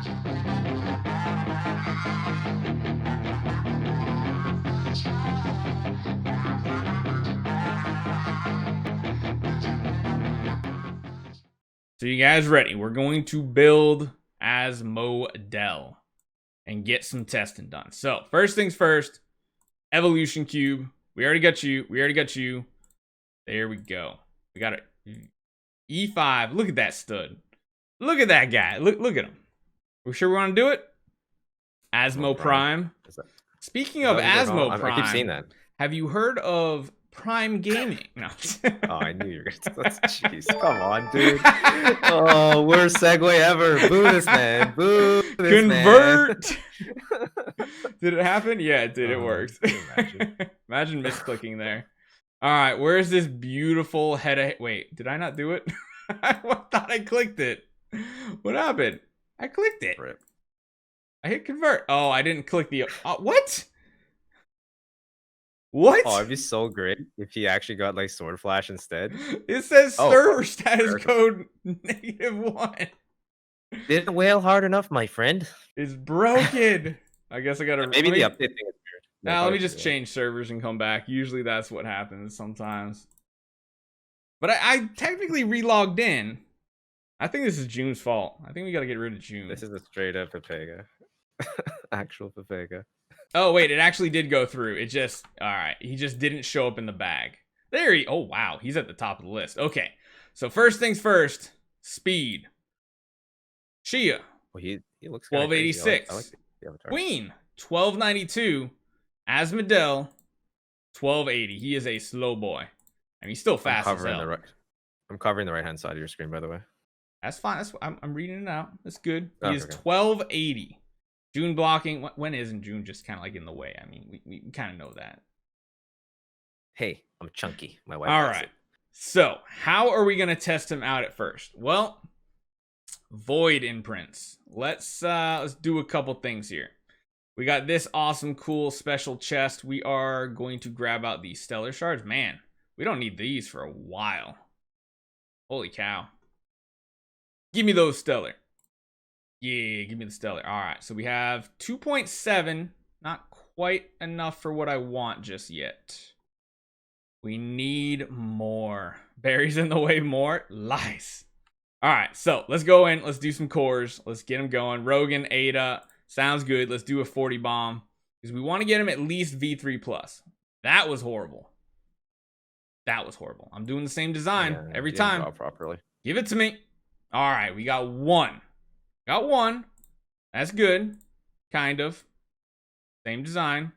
So you guys ready? We're going to build Asmodel and get some testing done. So first things first, evolution cube. We already got you. We already got you. There we go. We got it. E5. Look at that stud. Look at that guy. Look at him. We sure we want to do it? Asmo Prime. Speaking of Asmo Prime, I keep seeing that. Have you heard of Prime Gaming? No. Oh, I knew you were gonna. Jeez, come on, dude. Oh, worst segue ever. Boo this man. Boo this Convert. Man. Did it happen? Yeah, it did. It works. Imagine misclicking there. All right, where's this beautiful head of... Wait, did I not do it? I thought I clicked it. What happened? I clicked it. Rip. I hit convert. Oh, I didn't click the... what? What? Oh, it'd be so great if he actually got like Sword Flash instead. It says server status code -1. Didn't wail hard enough, my friend. It's broken. I guess I gotta... Maybe the update thing is weird. Now let me just change servers and come back. Usually that's what happens sometimes. But I technically relogged in. I think this is Joon's fault. I think we gotta get rid of Joon. This is a straight up Pepega. Actual Pepega. Oh wait, it actually did go through. It just... Alright, he just didn't show up in the bag. There he... Oh wow, he's at the top of the list. Okay, so first things first. Speed. Xia. Well, he looks 1286. I like the avatar. Queen. 1292. Asmodel. 1280. He is a slow boy. And he's still fast as hell. I'm covering the right hand side of your screen, by the way. That's fine. I'm reading it out. That's good. He is 1280. Joon blocking. When isn't Joon just kind of like in the way? I mean, we kind of know that. Hey, I'm chunky. My wife. All right. So how are we going to test him out at first? Well, void imprints. Let's do a couple things here. We got this awesome, cool, special chest. We are going to grab out these stellar shards. Man, we don't need these for a while. Holy cow. Give me those stellar. Yeah, give me the stellar. All right, so we have 2.7. Not quite enough for what I want just yet. We need more. Berries in the way more? Lies. All right, so let's go in. Let's do some cores. Let's get them going. Rogan, Ada. Sounds good. Let's do a 40 bomb. Because we want to get him at least V3+. That was horrible. That was horrible. I'm doing the same design every time. Properly. Give it to me. All right, we got one. Got one. That's good. Kind of. Same design.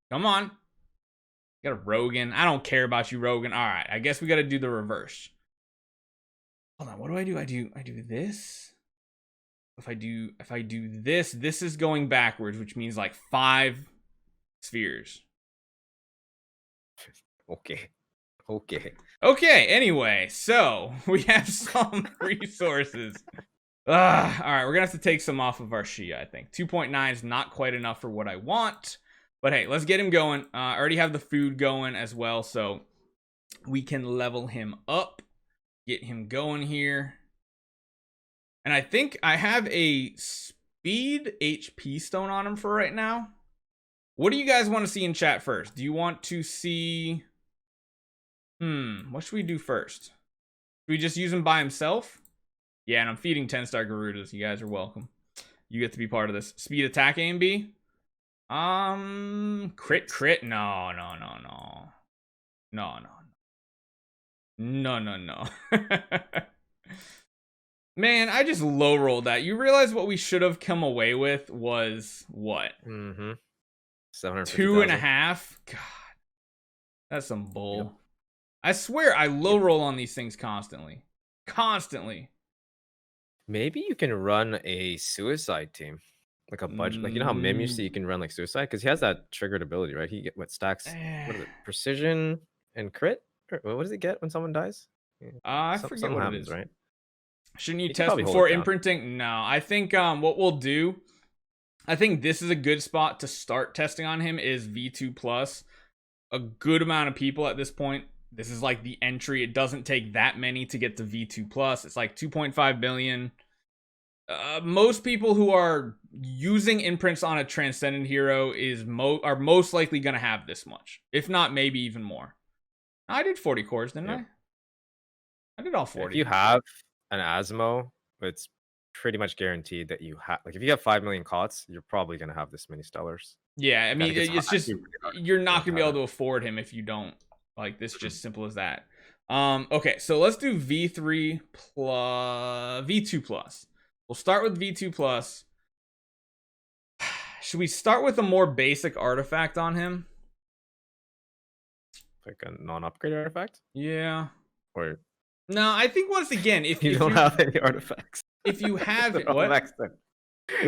Come on. Got a Rogan. I don't care about you, Rogan. All right, I guess we got to do the reverse. Hold on, what do? I do this. If I do this, this is going backwards, which means like 5 spheres. Okay, anyway, so we have some resources. All right, we're gonna have to take some off of our Xia, I think. 2.9 is not quite enough for what I want. But hey, let's get him going. I already have the food going as well, so we can level him up. Get him going here. And I think I have a speed HP stone on him for right now. What do you guys want to see in chat first? Do you want to see... what should we do first? Should we just use him by himself? Yeah, and I'm feeding 10-star Garudas. You guys are welcome. You get to be part of this. Speed attack A and B? Crit. No. Man, I just low rolled that. You realize what we should have come away with was what? 2.5. God, that's some bull. Yep. I swear I low roll on these things constantly. Maybe you can run a suicide team, like a budget. Like, you know how Mim used to, you can run like suicide because he has that triggered ability, right? He get what stacks? What is it? Precision and crit. Or what does it get when someone dies? I forget what happens, it is. Right? Shouldn't you test before imprinting? No, I think what we'll do, I think this is a good spot to start testing on him is V2+. A good amount of people at this point. This is like the entry. It doesn't take that many to get to V2+. It's like 2.5 billion. Most people who are using imprints on a transcendent hero are most likely going to have this much, if not maybe even more. I did 40 cores, didn't I? I did all 40. If you have an Asmo, it's pretty much guaranteed that you have. Like, if you have 5 million cots, you're probably gonna have this many stellars. Yeah, I mean, it's just Actually really hard you're not not to going to be have able to afford him if you don't. Like, this just simple as that. Okay, so let's do V3 plus V2 plus. We'll start with V2 plus. Should we start with a more basic artifact on him? like a non-upgrade artifact, Yeah. or No, I think once again, if you don't have any artifacts. if you have They're all what? maxed out.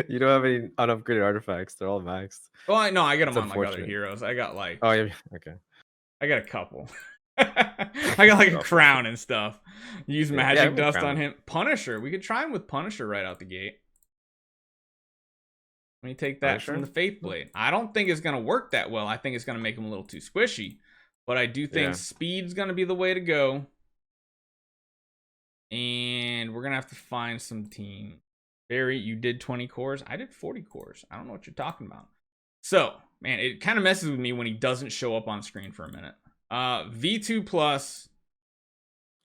You don't have any unupgraded artifacts. They're all maxed. Well, I know I got It's them on like other unfortunate. heroes. I got like Oh yeah, okay. I got a couple. I got like a crown and stuff. Use magic dust on him. Punisher. We could try him with Punisher right out the gate. Let me take that from the Faith Blade. I don't think it's gonna work that well. I think it's gonna make him a little too squishy. But I do think speed's gonna be the way to go. And we're gonna have to find some team. Barry, you did 20 cores. I did 40 cores. I don't know what you're talking about. So, man, it kind of messes with me when he doesn't show up on screen for a minute. V2 plus.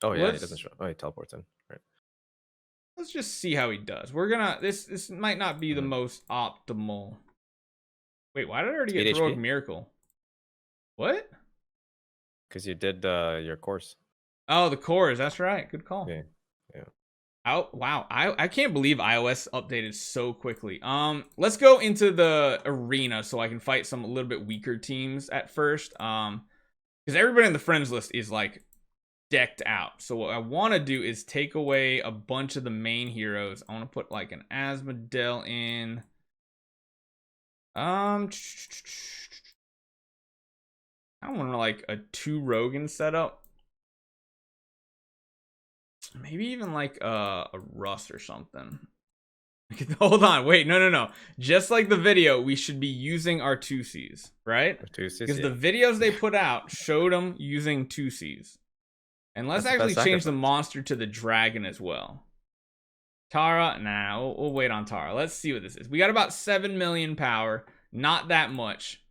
Oh yeah, he doesn't show. Oh, he teleports in. Right. Let's just see how he does. We're gonna this might not be the most optimal. Wait, why did I already get Heroic Miracle? What? Because you did your course. Oh, the cores. That's right. Good call. Yeah. Oh wow, I can't believe iOS updated so quickly. Let's go into the arena so I can fight some a little bit weaker teams at first. Because everybody in the friends list is like decked out. So what I want to do is take away a bunch of the main heroes. I want to put like an Asmodel in. I don't want to like a 2 Rogan setup. Maybe even like a Rust or something. Hold on, wait, no. Just like the video, we should be using our 2Cs, right? Because the videos they put out showed them using 2Cs. And let's actually change the monster to the dragon as well. Tara, nah, we'll wait on Tara. Let's see what this is. We got about 7 million power, not that much.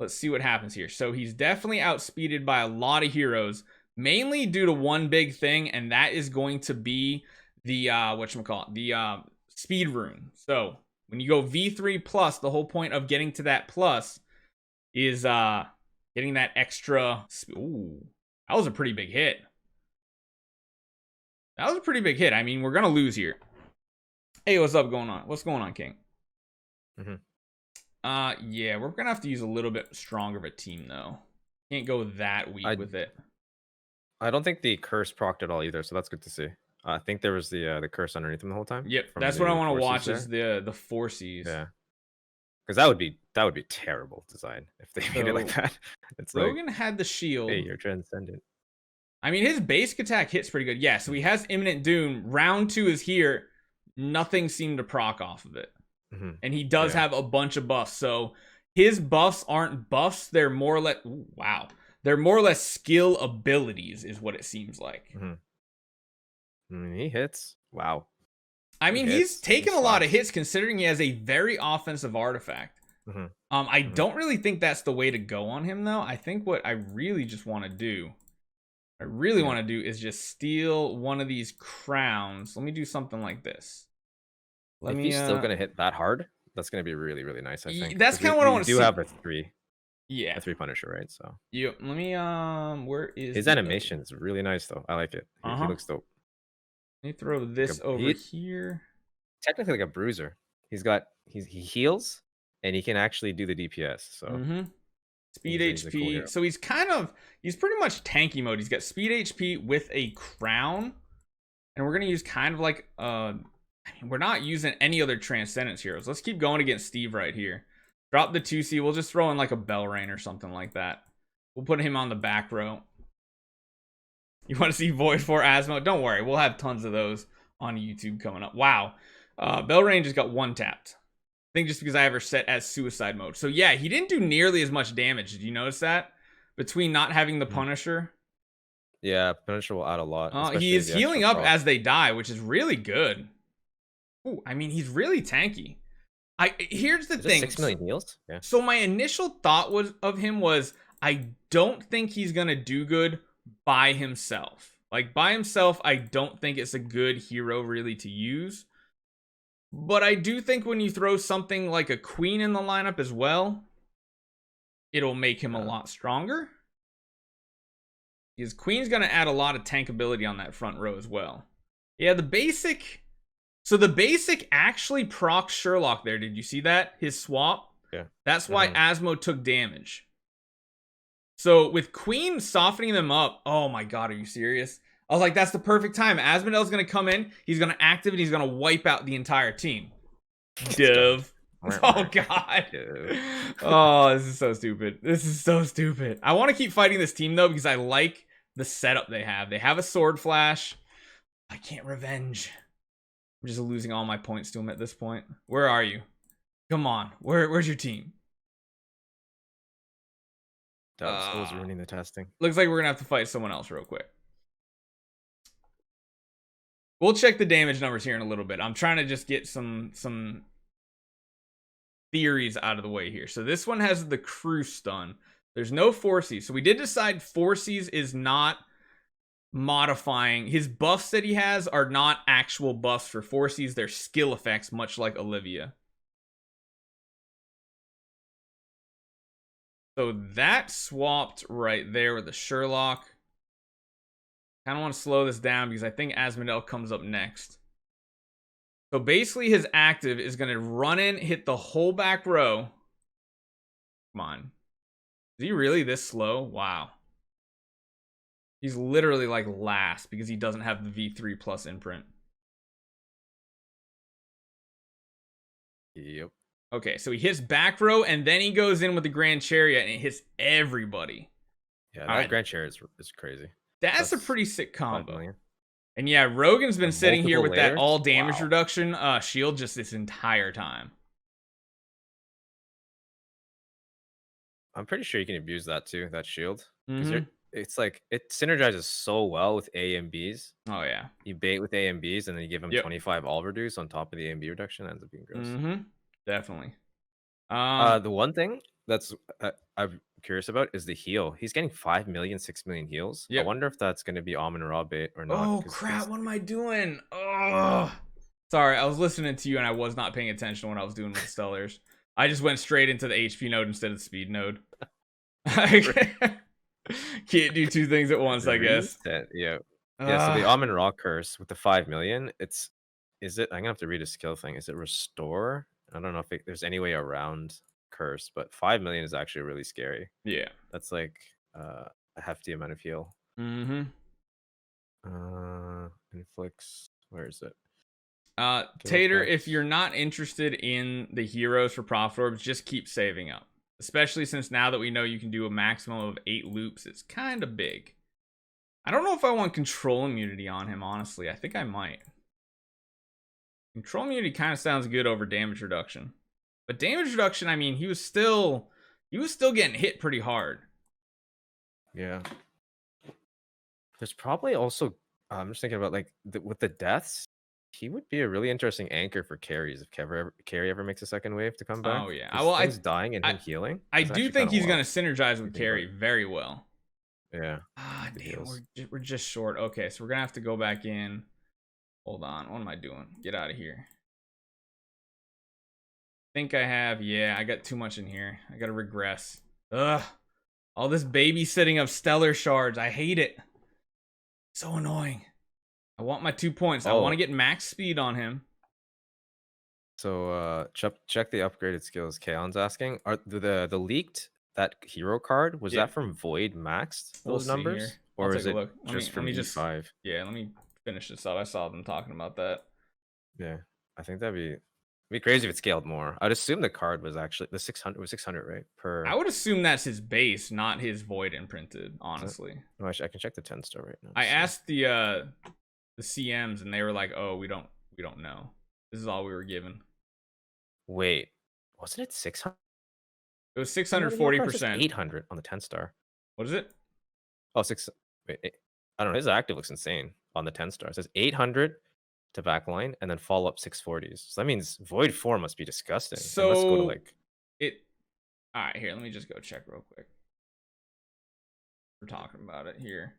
Let's see what happens here. So he's definitely outspeeded by a lot of heroes. Mainly due to one big thing, and that is going to be the the speed rune. So when you go V3 plus, the whole point of getting to that plus is getting that extra. Ooh, that was a pretty big hit. That was a pretty big hit. I mean, we're gonna lose here. Hey, what's up going on? What's going on, King? Yeah, we're gonna have to use a little bit stronger of a team though. Can't go that weak with it. I don't think the curse procced at all either, so that's good to see. I think there was the curse underneath him the whole time. Yep, that's what I want to watch is the 4Cs. Yeah, because that would be terrible design if they made it like that. It's Rogan had the shield. Hey, you're transcendent. I mean, his basic attack hits pretty good. Yeah, so he has imminent doom. Round 2 is here. Nothing seemed to proc off of it, and he does have a bunch of buffs. So his buffs aren't buffs; they're more or less. Ooh, wow. They're more or less skill abilities, is what it seems like. He hits. Wow. I mean, he's taken a lot of hits considering he has a very offensive artifact. I don't really think that's the way to go on him, though. I think what I really just want to do, is just steal one of these crowns. Let me do something like this. If he's still going to hit that hard, that's going to be really, really nice, I think. That's kind of what I want to see. We do have a 3. Yeah, a 3 Punisher, right? So let me where is his animation is really nice though. I like it. He looks dope. Let me throw this over here. Technically like a Bruiser. He heals and he can actually do the DPS. So speed HP. Cool, so he's pretty much tanky mode. He's got speed HP with a crown, and we're gonna use kind of like I mean, we're not using any other Transcendence heroes. Let's keep going against Steve right here. Drop the 2C. We'll just throw in like a Belrain or something like that. We'll put him on the back row. You want to see Void for Asmo? Don't worry. We'll have tons of those on YouTube coming up. Wow. Belrain just got 1-tapped. I think just because I have her set as suicide mode. So yeah, he didn't do nearly as much damage. Did you notice that? Between not having the Punisher. Yeah, Punisher will add a lot. He is healing up as they die, which is really good. Ooh, I mean, he's really tanky. Here's the Is it thing. 6 million heals? Yeah. So my initial thought was I don't think he's gonna do good by himself. Like by himself, I don't think it's a good hero really to use. But I do think when you throw something like a queen in the lineup as well, it'll make him a lot stronger. Because queen's gonna add a lot of tankability on that front row as well. Yeah, the basic. So the basic actually procs Sherlock there. Did you see that? His swap? Yeah. That's why Asmo took damage. So with Queen softening them up, oh my god, are you serious? I was like, that's the perfect time. Asmodel's gonna come in, he's gonna active, and he's gonna wipe out the entire team. Dove. Oh god. Oh, this is so stupid. This is so stupid. I want to keep fighting this team though because I like the setup they have. They have a Sword Flash. I can't revenge. I'm just losing all my points to him at this point. Where are you? Come on. Where's your team? That was ruining the testing. Looks like we're gonna have to fight someone else real quick. We'll check the damage numbers here in a little bit. I'm trying to just get some theories out of the way here. So this one has the crew stun. There's no Forces. So we did decide Forces is not modifying. His buffs that he has are not actual buffs for Forces. They're skill effects, much like Olivia. So that swapped right there with the Sherlock. Kind of want to slow this down because I think Asmodel comes up next. So basically his active is going to run in, hit the whole back row. Come on. Is he really this slow? Wow. He's literally like last because he doesn't have the V3 plus imprint. Yep. Okay, so he hits back row and then he goes in with the Grand Chariot and it hits everybody. Yeah, that Grand Chariot is crazy. That's a pretty sick combo. And yeah, Rogan's been sitting here with that all damage reduction shield just this entire time. I'm pretty sure you can abuse that too, that shield. It's like it synergizes so well with A and Bs. Oh yeah. You bait with A and Bs and then you give him 25 all reduce on top of the A and B reduction. Ends up being gross. Definitely. The one thing that's I'm curious about is the heal. He's getting 5 million, 6 million heals. I wonder if that's going to be Almond Raw bait or not. Oh crap! What am I doing? Oh, sorry. I was listening to you and I was not paying attention when I was doing the Stellars. I just went straight into the HP node instead of the speed node. Can't do two things at once, I guess. Yeah. Yeah. So the Almond Raw curse with the 5 million. Is it? I'm gonna have to read a skill thing. Is it restore? I don't know if there's any way around curse, but 5 million is actually really scary. Yeah, that's like a hefty amount of heal. Inflicts. Where is it? Tater, if you're not interested in the heroes for Prophet Orbs, just keep saving up. Especially since now that we know you can do a maximum of 8 loops, it's kind of big. I don't know if I want control immunity on him, honestly. I think I might. Control immunity kind of sounds good over damage reduction. But damage reduction, I mean, he was still getting hit pretty hard. Yeah. There's probably also I'm just thinking about like with the deaths, he would be a really interesting anchor for carries if carry ever makes a second wave to come back. Oh yeah, well, he's dying and him healing. I do think he's gonna synergize with carry very well. Yeah. Ah, damn, we're just short. Okay, so we're gonna have to go back in. Hold on, what am I doing? Get out of here. Think I have, yeah, I got too much in here. I gotta regress. Ugh, all this babysitting of stellar shards. I hate it. So annoying. I want my 2 points. I want to get max speed on him. So check the upgraded skills. Kaon's asking, are the leaked that hero card, was that from Void maxed those numbers? Or is it just from E5? Yeah, let me finish this up. I saw them talking about that. Yeah, I think that'd be crazy if it scaled more. I'd assume the card was actually the 600 was 600, right? Per I would assume that's his base, not his Void imprinted, honestly. No, actually, I can check the 10 star right now. I asked the CMs and they were like, "Oh, we don't know. This is all we were given." Wait, wasn't it 600? It was 640%. 800 on the 10 star. What is it? Oh, wait, I don't know. His active looks insane on the 10 star. It says 800, to backline and then follow up 640s. So that means Void 4 must be disgusting. And let's go to So like it. All right, here. Let me just go check real quick. We're talking about it here.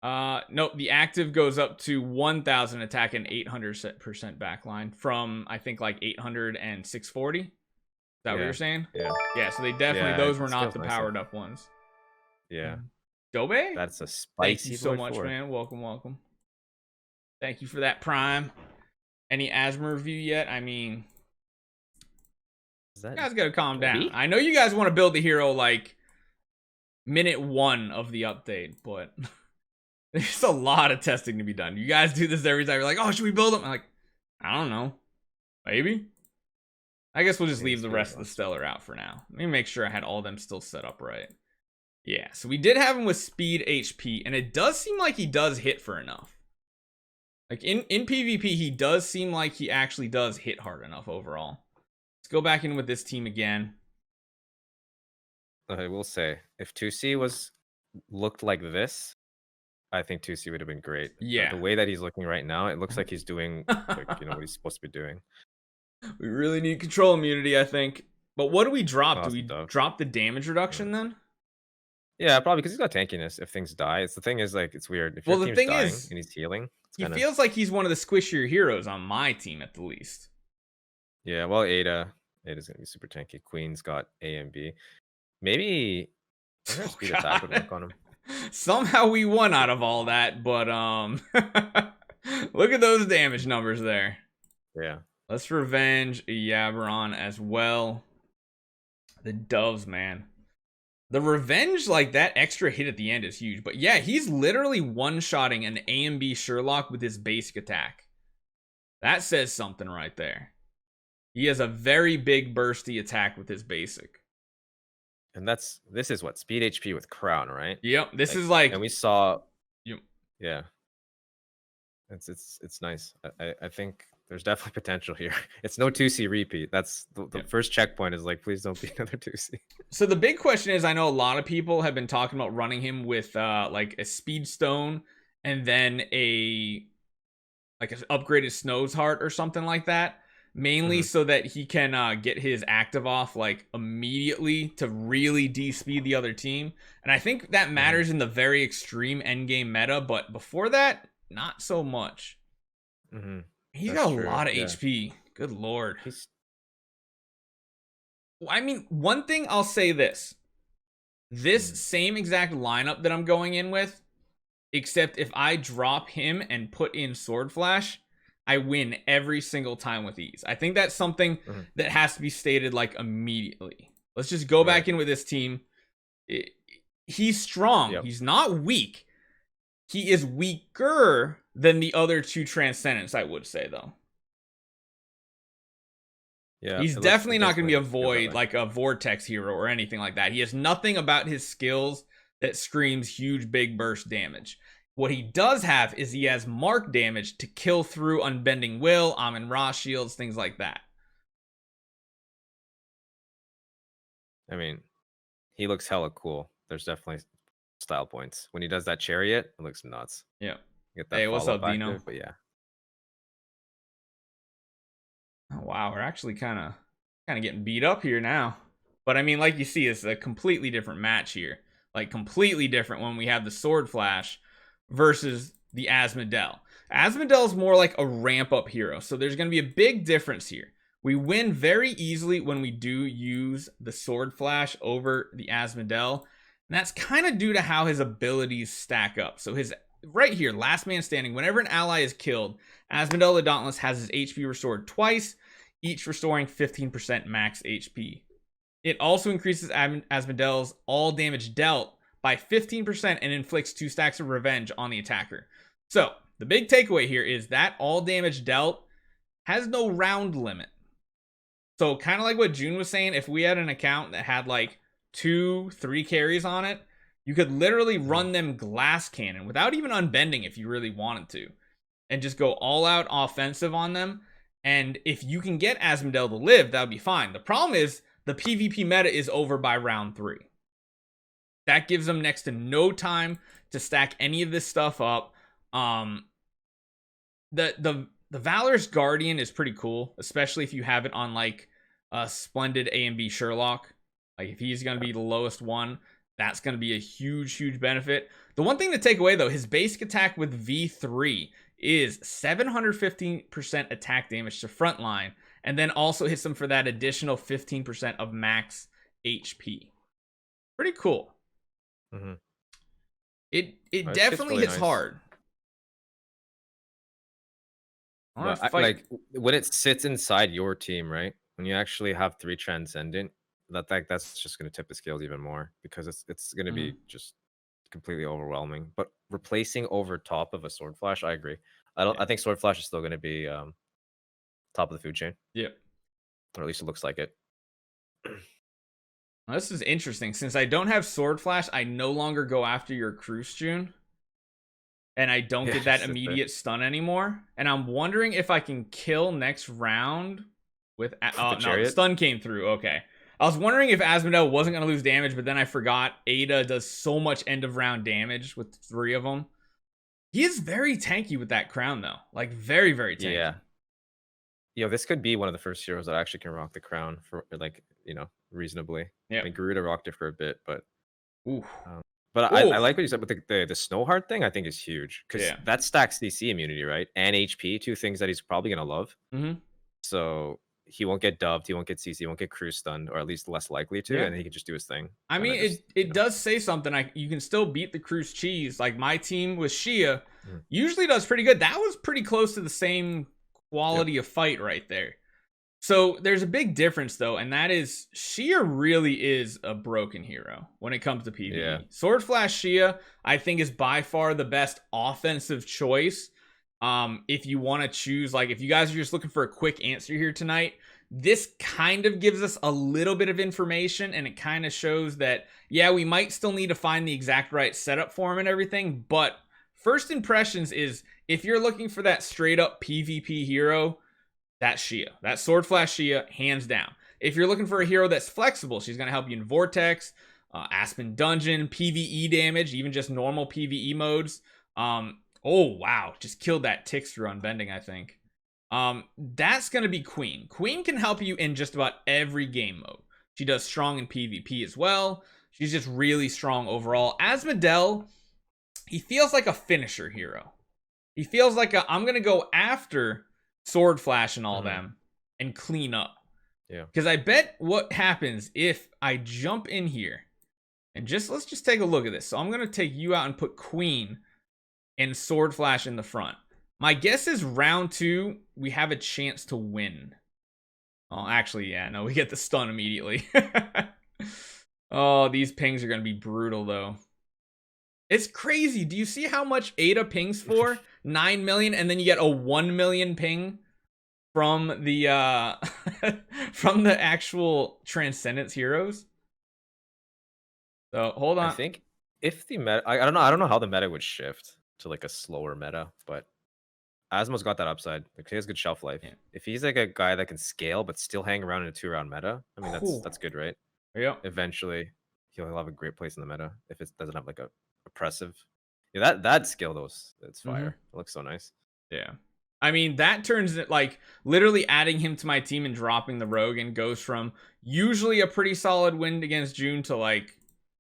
Nope. The active goes up to 1,000 attack and 800% backline from I think like 800 and 640. Is that what you're saying? Yeah. Yeah. So they definitely Yeah, those it were not scales the nicely. powered up ones. Yeah. Dobe? That's a Thank you spicy so Void much, 4. man. Welcome. Thank you for that Prime. Any Asmodel review yet? I mean, you guys gotta calm down. I know you guys want to build the hero like minute 1 of the update, but there's a lot of testing to be done. You guys do this every time. You're like, oh, should we build them? I'm like, I don't know. Maybe. I guess we'll just leave the rest of the Stellar out for now. Let me make sure I had all of them still set up right. Yeah, so we did have him with speed HP, and it does seem like he does hit for enough. Like in PvP, he does seem like he actually does hit hard enough overall. Let's go back in with this team again. I will say, if 2C looked like this, I think 2C would have been great. Yeah. The way that he's looking right now, it looks like he's doing like, what he's supposed to be doing. We really need control immunity, I think. But what do we drop? Oh, do we dove. drop the damage reduction then? Yeah, probably because he's got tankiness if things die. It's the thing is like it's weird. If your the team's thing dying is, and he's healing, he feels like he's one of the squishier heroes on my team at the least. Yeah, well, Ada's gonna be super tanky. Queen's got A and B. Maybe speed attack would work on him. Somehow we won out of all that, but look at those damage numbers there. Yeah. Let's revenge Yabron as well. The doves, man. The revenge, like that extra hit at the end is huge. But yeah, he's literally one-shotting an A and B Sherlock with his basic attack. That says something right there. He has a very big bursty attack with his basic. And this is what speed HP with crown, right? Yep. This is like, and we saw. Yep. Yeah. It's nice. I think there's definitely potential here. It's no 2C repeat. That's the first checkpoint is like, please don't be another 2C. So the big question is, I know a lot of people have been talking about running him with like a speed stone and then an upgraded Snow's Heart or something like that. Mainly so that he can get his active off like immediately to really de-speed the other team. And I think that matters in the very extreme endgame meta, but before that, not so much. He's got a lot of HP. Good lord. I mean, one thing I'll say this. This same exact lineup that I'm going in with, except if I drop him and put in Sword Flash, I win every single time with ease. I think that's something that has to be stated like immediately. Let's just go back in with this team. He's strong. He's not weak. He is weaker than the other two Transcendents, I would say, though. Yeah, he's definitely not going to be a void, like a Vortex hero or anything like that. He has nothing about his skills that screams huge, big burst damage. What he does have is he has mark damage to kill through Unbending Will, Amun-Ra shields, things like that. I mean, he looks hella cool. There's definitely style points. When he does that chariot, it looks nuts. Yeah. Get that hey, what's up, Dino? But yeah. Oh, wow, we're actually kind of getting beat up here now. But I mean, like you see, it's a completely different match here. Like completely different when we have the Sword Flash versus the Asmodel. Asmodel's more like a ramp-up hero, so there's going to be a big difference here. We win very easily when we do use the Sword Flash over the Asmodel, and that's kind of due to how his abilities stack up. So his right here, last man standing, whenever an ally is killed, Asmodel the Dauntless has his HP restored twice, each restoring 15% max HP. It also increases Asmodel's all damage dealt by 15% and inflicts 2 stacks of revenge on the attacker. So, the big takeaway here is that all damage dealt has no round limit. So, kind of like what Joon was saying, if we had an account that had like 2-3 carries on it, you could literally run them glass cannon without even unbending if you really wanted to. And just go all out offensive on them. And if you can get Asmodel to live, that would be fine. The problem is, the PvP meta is over by round 3. That gives them next to no time to stack any of this stuff up. The the Valorous Guardian is pretty cool, especially if you have it on like a Splendid A and B Sherlock. Like if he's going to be the lowest one, that's going to be a huge benefit. The one thing to take away though, his basic attack with V3 is 715% attack damage to frontline, and then also hits them for that additional 15% of max HP. Pretty cool. Mm-hmm. It definitely hits hard. But like when it sits inside your team, right? When you actually have 3 transcendent, that's just going to tip the scales even more, because it's going to be just completely overwhelming. But replacing over top of a Sword Flash, I agree. I think Sword Flash is still going to be top of the food chain. Yep. Or at least it looks like it. Well, this is interesting. Since I don't have Sword Flash, I no longer go after your Cruise Joon. And I don't get that immediate stun anymore. And I'm wondering if I can kill next round with... Oh, no, stun came through. Okay. I was wondering if Asmodel wasn't going to lose damage, but then I forgot Ada does so much end of round damage with 3 of them. He is very tanky with that crown, though. Like, very tanky. Yeah. Yo, this could be one of the first heroes that actually can rock the crown for, like, you know, reasonably. Yeah. I mean, Garuda rocked it for a bit, but... Ooh. But I like what you said with the snow heart thing. I think is huge, because that stacks DC immunity, right? And HP, 2 things that he's probably gonna love. Mm-hmm. So he won't get dubbed, he won't get CC, he won't get cruise stunned, or at least less likely to, and he can just do his thing. I mean, it does say something. You can still beat the Cruise Cheese. Like my team with Xia usually does pretty good. That was pretty close to the same quality of fight right there. So there's a big difference though, and that is Xia really is a broken hero when it comes to PvE. Yeah. Sword Flash Xia, I think, is by far the best offensive choice. If you want to choose, like if you guys are just looking for a quick answer here tonight, this kind of gives us a little bit of information, and it kind of shows that, yeah, we might still need to find the exact right setup for him and everything, but first impressions is if you're looking for that straight up PvP hero, that's Xia. That's Sword Flash Xia, hands down. If you're looking for a hero that's flexible, she's going to help you in Vortex, Aspen Dungeon, PvE damage, even just normal PvE modes. Oh, wow. Just killed that Tix through Unbending, I think. That's going to be Queen. Queen can help you in just about every game mode. She does strong in PvP as well. She's just really strong overall. Asmodel, he feels like a finisher hero. He feels like I'm going to go after Sword Flash and all them and clean up. Yeah. Because I bet what happens if I jump in here and let's just take a look at this. So I'm going to take you out and put Queen and Sword Flash in the front. My guess is round 2, we have a chance to win. Oh, actually, yeah, no, we get the stun immediately. Oh, these pings are going to be brutal, though. It's crazy. Do you see how much Ada pings for? 9 million, and then you get a 1 million ping from the from the actual Transcendence heroes. So hold on. I think if the meta, I don't know how the meta would shift to like a slower meta, but Asmo's got that upside. Like, he has good shelf life. Yeah. If he's like a guy that can scale but still hang around in a 2-round meta, I mean that's good, right? Yeah. Eventually, he'll have a great place in the meta if it doesn't have like a oppressive. Yeah, that skill though, it's fire. It looks so nice. Yeah. I mean, that turns it, like, literally adding him to my team and dropping the rogue and goes from usually a pretty solid win against Joon to, like,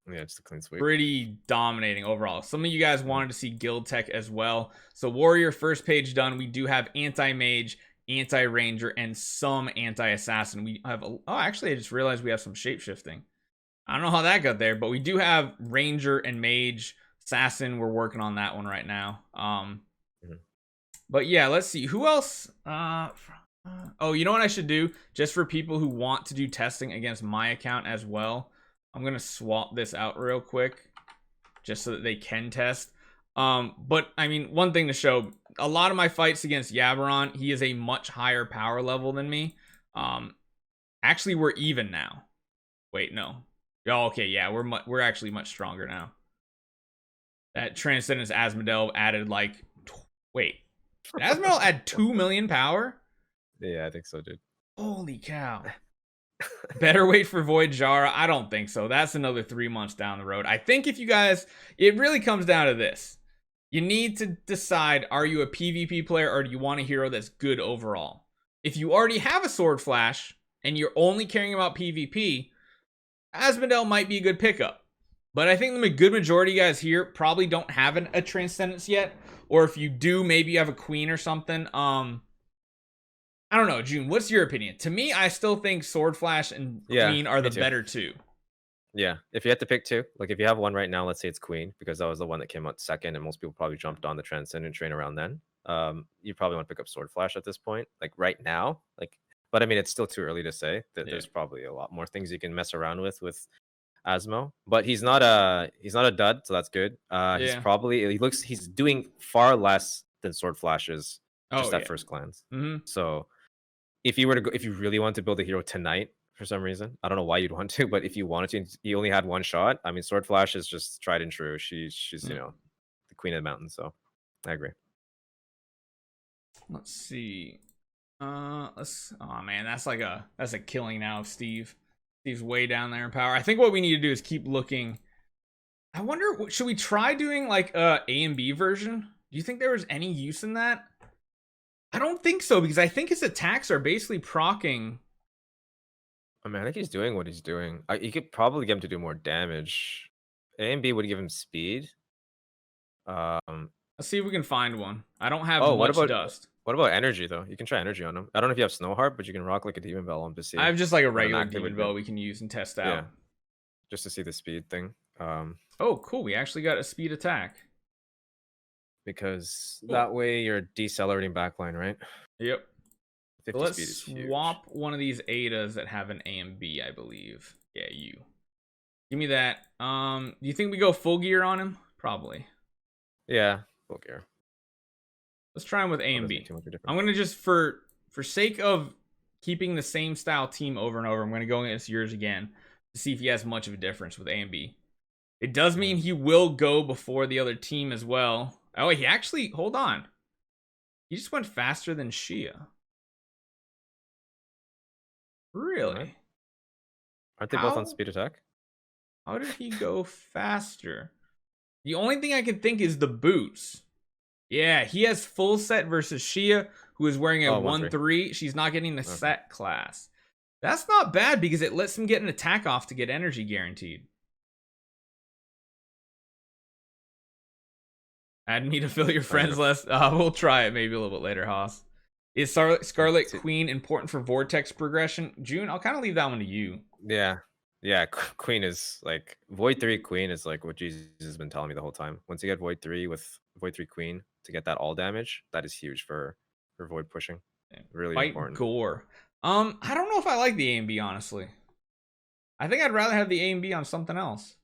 yeah, it's a clean sweep. Pretty dominating overall. Some of you guys wanted to see guild tech as well. So Warrior first page done. We do have anti-mage, anti-ranger, and some anti-assassin. We have actually I just realized we have some shape-shifting. I don't know how that got there, but we do have ranger and mage. Assassin, we're working on that one right now. But yeah, let's see. Who else? Oh, you know what I should do? Just for people who want to do testing against my account as well, I'm going to swap this out real quick just so that they can test. But, I mean, one thing to show, a lot of my fights against Yabaron, he is a much higher power level than me. Actually, we're even now. Wait, no. Oh, okay, yeah, we're actually much stronger now. That Transcendence Asmodel added, like, wait. Did Asmodel add 2 million power? Yeah, I think so, dude. Holy cow. Better wait for Void Jara? I don't think so. That's another 3 months down the road. I think if you guys, it really comes down to this. You need to decide, are you a PvP player or do you want a hero that's good overall? If you already have a Sword Flash and you're only caring about PvP, Asmodel might be a good pickup. But I think the good majority of guys here probably don't have a Transcendence yet. Or if you do, maybe you have a Queen or something. I don't know, Joon, what's your opinion? To me, I still think Sword Flash and Queen are the better two. Yeah, if you had to pick two, like if you have one right now, let's say it's Queen, because that was the one that came out second, and most people probably jumped on the Transcendent train around then. You probably want to pick up Sword Flash at this point, like right now. Like, but I mean, it's still too early to say. That there's probably a lot more things you can mess around with Asmo, but he's not a dud, so that's good. He's doing far less than Sword Flash is just at first glance. So if you really want to build a hero tonight, for some reason, I don't know why you'd want to, but if you wanted to, you only had one shot. I mean, Sword Flash is just tried and true. She's the queen of the mountain. So I agree. Let's see. Oh man, that's a killing now of Steve. Steve's way down there in power. I think what we need to do is keep looking. I wonder, should we try doing like a and B version? Do you think there was any use in that? I don't think so, because I think his attacks are basically proccing. I mean, I think he's doing what he's doing. You could probably get him to do more damage. A and B would give him speed. Let's see if we can find one. I don't have much dust. What about energy though? You can try energy on him. I don't know if you have Snow Heart, but you can rock like a Demon Bell on to see. I have just like a regular Demon Bell we can use and test out. Yeah, just to see the speed thing. Oh, cool. We actually got a speed attack. Because that way you're decelerating backline, right? Yep. So let's swap one of these Adas that have an A and B, I believe. Yeah, you. Give me that. Do you think we go full gear on him? Probably. Yeah, full gear. Let's try him with A and B. I'm gonna just for sake of keeping the same style team over and over, I'm gonna go against yours again to see if he has much of a difference with A and B. It does mean he will go before the other team as well. Oh, he actually, hold on. He just went faster than Xia. Really? Aren't they both on speed attack? How did he go faster? The only thing I can think is the boots. Yeah, he has full set versus Xia, who is wearing a 1-3. She's not getting the set class. That's not bad because it lets him get an attack off to get energy guaranteed. Add me to fill your friends list. We'll try it maybe a little bit later, Haas. Is Scarlet Queen important for Vortex progression? Joon, I'll kind of leave that one to you. Yeah. Queen is like Void 3 Queen is like what Jesus has been telling me the whole time. Once you get Void 3 with Void 3 Queen to get that all damage, that is huge for Void pushing. Really important. Gore. I don't know if I like the A and B, honestly. I think I'd rather have the A and B on something else.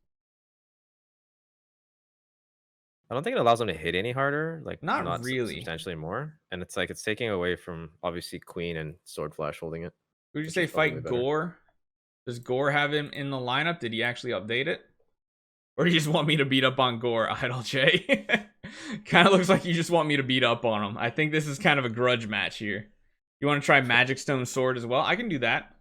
I don't think it allows them to hit any harder, like not really substantially more, and it's like it's taking away from obviously Queen and Sword Flash holding it. Would you say fight Gore? Does Gore have him in the lineup? Did he actually update it, or do you just want me to beat up on Gore? Idle J. Kind of looks like you just want me to beat up on him. I think this is kind of a grudge match here. You want to try Magic Stone Sword as well? I can do that.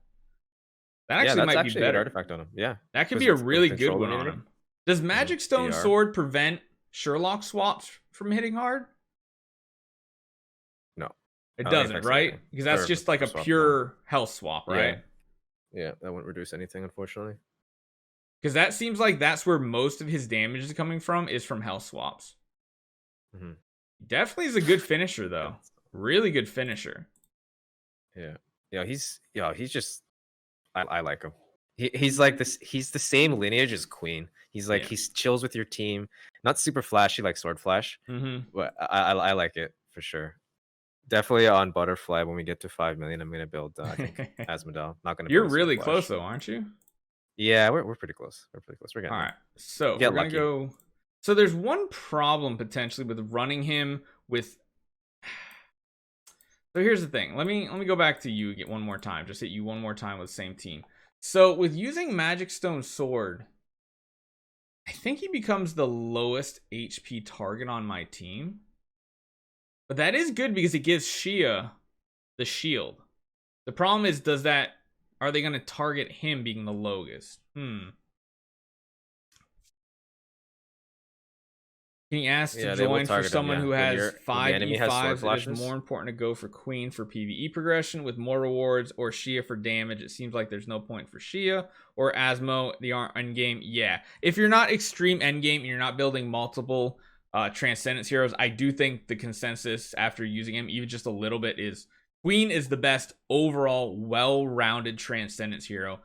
That actually might be better. Artifact on him. Yeah, that could be a really good one on him. Does Magic Stone Sword prevent Sherlock swaps from hitting hard? No, it doesn't, right? Because that's just like a pure health swap, right? Yeah, that wouldn't reduce anything, unfortunately. Because that seems like that's where most of his damage is coming from, is from health swaps. Definitely is a good finisher, though. Really good finisher. Yeah, he's just I like him. He's like this. He's the same lineage as Queen. He's like he chills with your team. Not super flashy like Sword Flash, but I like it for sure. Definitely on Butterfly when we get to 5 million. I'm gonna build I think Asmodel. Not gonna. You're really close though, aren't you? Yeah, we're pretty close. We're pretty close. We're getting all right. So we're gonna go. So there's one problem potentially with running him with. So here's the thing. Let me go back to you one more time. Just hit you one more time with the same team. So with using Magic Stone Sword, I think he becomes the lowest HP target on my team. But that is good because it gives Xia the shield. The problem is, are they going to target him being the lowest? Can you ask to Yeah, they will join for target him. someone Yeah, who has when the 5 enemy has sword E5s? It is flashes. more important to go for Queen for PvE progression with more rewards, or Xia for damage. It seems like there's no point for Xia or Asmo, the endgame. Yeah, if you're not extreme endgame and you're not building multiple Transcendence heroes, I do think the consensus after using him even just a little bit is Queen is the best overall well-rounded Transcendence hero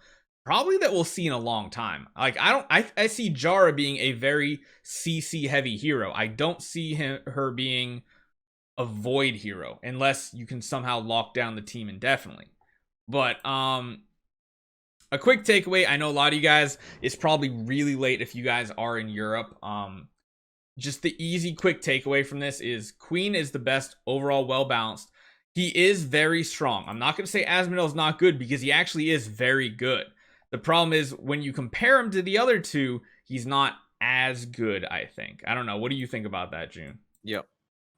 probably that we'll see in a long time. Like I see Jara being a very CC heavy hero. I don't see her being a void hero unless you can somehow lock down the team indefinitely. But a quick takeaway, I know a lot of you guys, it's probably really late if you guys are in Europe. Just the easy quick takeaway from this is Queen is the best overall well balanced. He is very strong. I'm not going to say Asmodel is not good because he actually is very good. The problem is when you compare him to the other two, he's not as good, I think. I don't know. What do you think about that, Joon? Yep.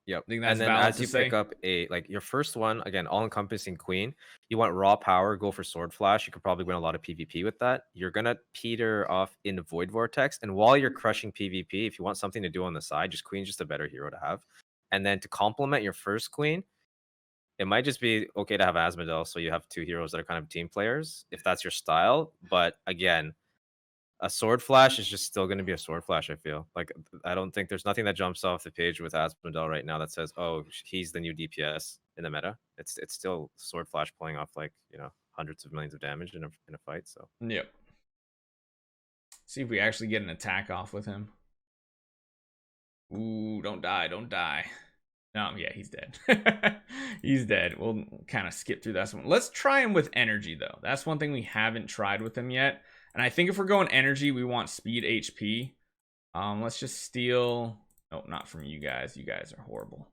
Yep. Think that's And then valid as to you say? pick up like your first one, again, all-encompassing Queen, you want raw power, go for Sword Flash. You could probably win a lot of PvP with that. You're gonna peter off in the Void Vortex. And while you're crushing PvP, if you want something to do on the side, just Queen's just a better hero to have. And then to complement your first Queen, it might just be okay to have Asmodel, so you have two heroes that are kind of team players, if that's your style. But again, a sword flash is just still going to be a sword flash. I feel like I don't think there's nothing that jumps off the page with Asmodel right now that says, "Oh, he's the new DPS in the meta." It's still sword flash playing off like hundreds of millions of damage in a fight. So Yep. See if we actually get an attack off with him. Ooh, don't die, don't die. No, yeah, he's dead. He's dead. We'll kind of skip through that one. Let's try him with energy, though. That's one thing we haven't tried with him yet. And I think if we're going energy, we want speed HP. Let's just steal... Oh, not from you guys. You guys are horrible.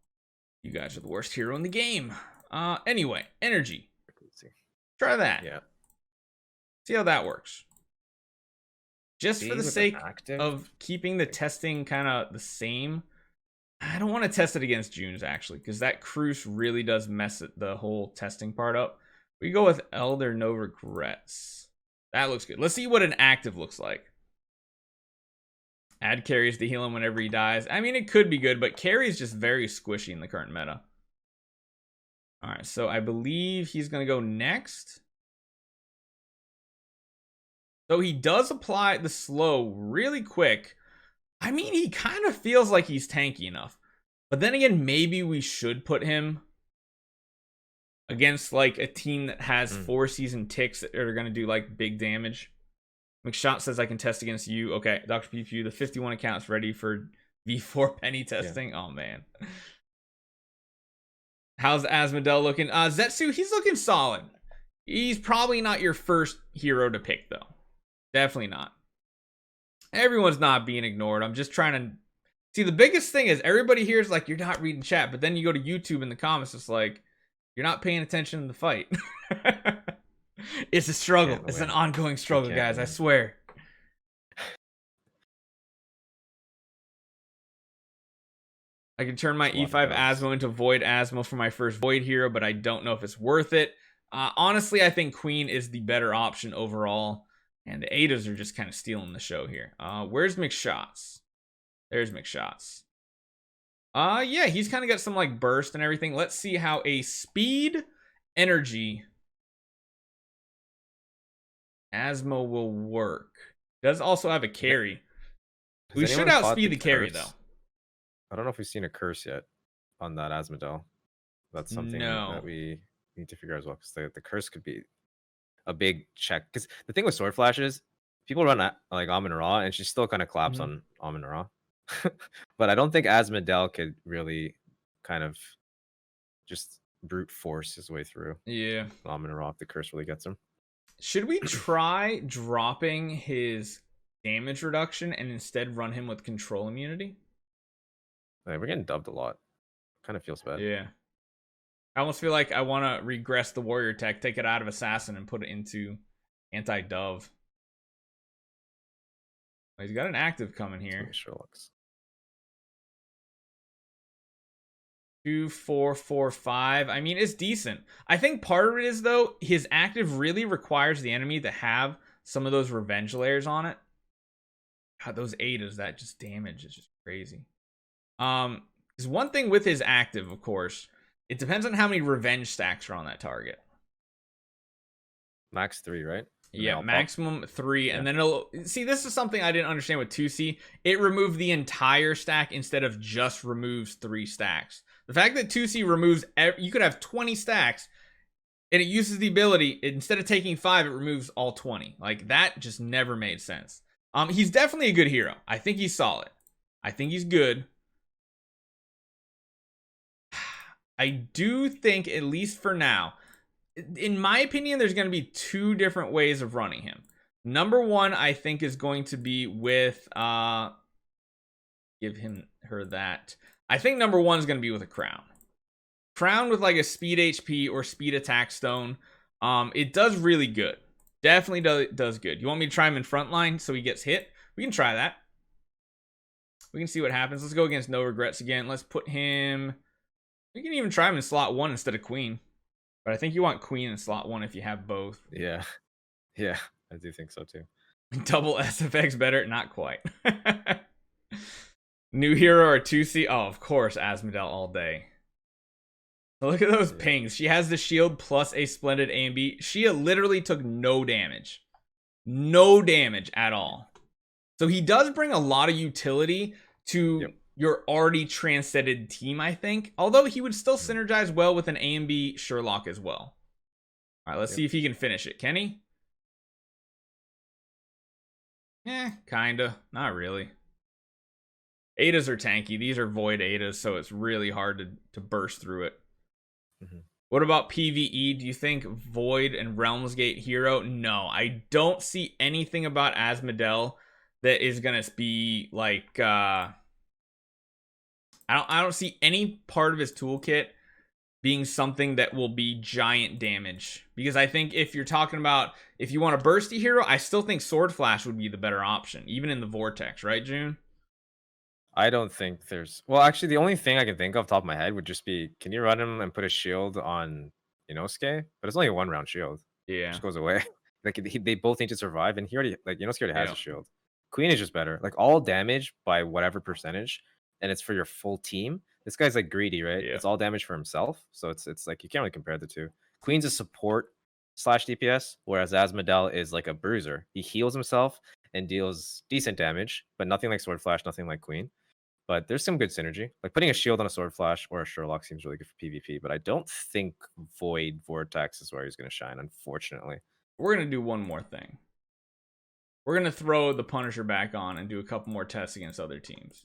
You guys are the worst hero in the game. Anyway, energy. Try that. yeah, See how that works. Just speed for the with sake active of keeping the testing kind of the same, I don't want to test it against June's actually, because that Cruise really does mess the whole testing part up. We go with Elder No Regrets. That looks good. Let's see what an active looks like. Add carries to heal him whenever he dies. I mean, it could be good, but carry is just very squishy in the current meta. All right, so I believe he's going to go next. So he does apply the slow really quick. I mean, he kind of feels like he's tanky enough. But then again, maybe we should put him against like a team that has 4 season ticks that are going to do like big damage. McShot says I can test against you. Okay, Dr. PPU, the 51 account's ready for V4 penny testing. Yeah. Oh, man. How's Asmodel looking? Zetsu, he's looking solid. He's probably not your first hero to pick, though. Definitely not. Everyone's not being ignored. I'm just trying to... See, the biggest thing is everybody here is like, you're not reading chat. But then you go to YouTube in the comments, it's like, you're not paying attention to the fight. It's a struggle. It's an ongoing struggle, guys. I swear. I can turn my E5 Asmo into Void Asmo for my first Void hero, but I don't know if it's worth it. Honestly, I think Queen is the better option overall. And the Adas are just kind of stealing the show here. Where's McShots? There's McShots. Yeah, he's kind of got some like burst and everything. Let's see how a speed energy Asmo will work. Does also have a carry. We should outspeed the carry though. I don't know if we've seen a curse yet on that Asmodel. That's something that we need to figure out as well, because the curse could be a big check. Because the thing with Sword Flash is people run like Amin Ra, and she still kind of claps on Amin Ra. But I don't think Asmodel could really kind of just brute force his way through. Yeah, Amin Ra if the curse really gets him. Should we try dropping his damage reduction and instead run him with control immunity? Hey, we're getting dubbed a lot. Kind of feels bad. Yeah. I almost feel like I want to regress the warrior tech, take it out of assassin and put it into anti-dove. He's got an active coming here. Sure looks. 2, 4, 4, 5. I mean, it's decent. I think part of it is, though, his active really requires the enemy to have some of those revenge layers on it. God, those Adas, that just damage is just crazy. Is one thing with his active, of course, it depends on how many revenge stacks are on that target. Max 3, right? Yeah, maximum 3, and then it'll see. This is something I didn't understand with 2C. It removed the entire stack instead of just removes 3 stacks. The fact that 2C removes, you could have 20 stacks, and it uses the ability, instead of taking 5, it removes all 20. Like, that just never made sense. He's definitely a good hero. I think he's solid. I think he's good. I do think, at least for now, in my opinion, there's going to be 2 different ways of running him. Number 1, I think, is going to be with give her that. I think number 1 is going to be with a crown. Crown with like a speed HP or speed attack stone. It does really good. Definitely does good. You want me to try him in frontline so he gets hit? We can try that. We can see what happens. Let's go against No Regrets again. Let's put him. We can even try him in slot 1 instead of queen. But I think you want queen in slot 1 if you have both. Yeah. Yeah, I do think so too. Double SFX better? Not quite. New hero or 2C? Oh, of course, Asmodel all day. Look at those pings. She has the shield plus a splendid A and B. Xia literally took no damage. No damage at all. So he does bring a lot of utility to your already transcended team, I think. Although he would still synergize well with an A and B Sherlock as well. All right, let's see if he can finish it. Can he? Kinda. Not really. Adas are tanky. These are void Adas, so it's really hard to burst through it. What about PvE? Do you think Void and Realmsgate hero? No, I don't see anything about Asmodel that is gonna be like I don't see any part of his toolkit being something that will be giant damage. Because I think if you're talking about if you want a bursty hero, I still think Sword Flash would be the better option, even in the Vortex, right, Joon? I don't think there's. Well, actually, the only thing I can think of top of my head would just be, can you run him and put a shield on Inosuke? But it's only a 1-round shield. Yeah. It just goes away. Like they both need to survive, and he already Inosuke already has a shield. Queen is just better. Like all damage by whatever percentage, and it's for your full team. This guy's like greedy, right? It's all damage for himself, so it's like you can't really compare the two. Queen's a support slash DPS, whereas Asmodel is like a bruiser. He heals himself and deals decent damage, but nothing like Sword Flash, nothing like Queen. But there's some good synergy. Like putting a shield on a Sword Flash or a Sherlock seems really good for PvP, but I don't think Void Vortex is where he's going to shine, unfortunately. We're going to do one more thing. We're going to throw the Punisher back on and do a couple more tests against other teams.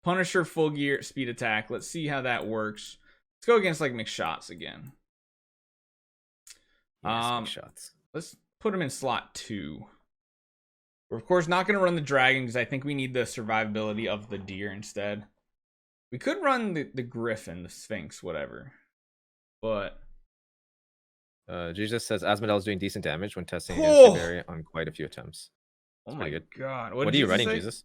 Punisher, full gear, speed attack. Let's see how that works. Let's go against like McShots again. McShots. Let's put him in slot 2. We're, of course, not going to run the dragon because I think we need the survivability of the deer instead. We could run the griffin, the sphinx, whatever. But... Jesus says Asmodel is doing decent damage when testing against the variant on quite a few attempts. That's pretty good. God. What are you running, Jesus?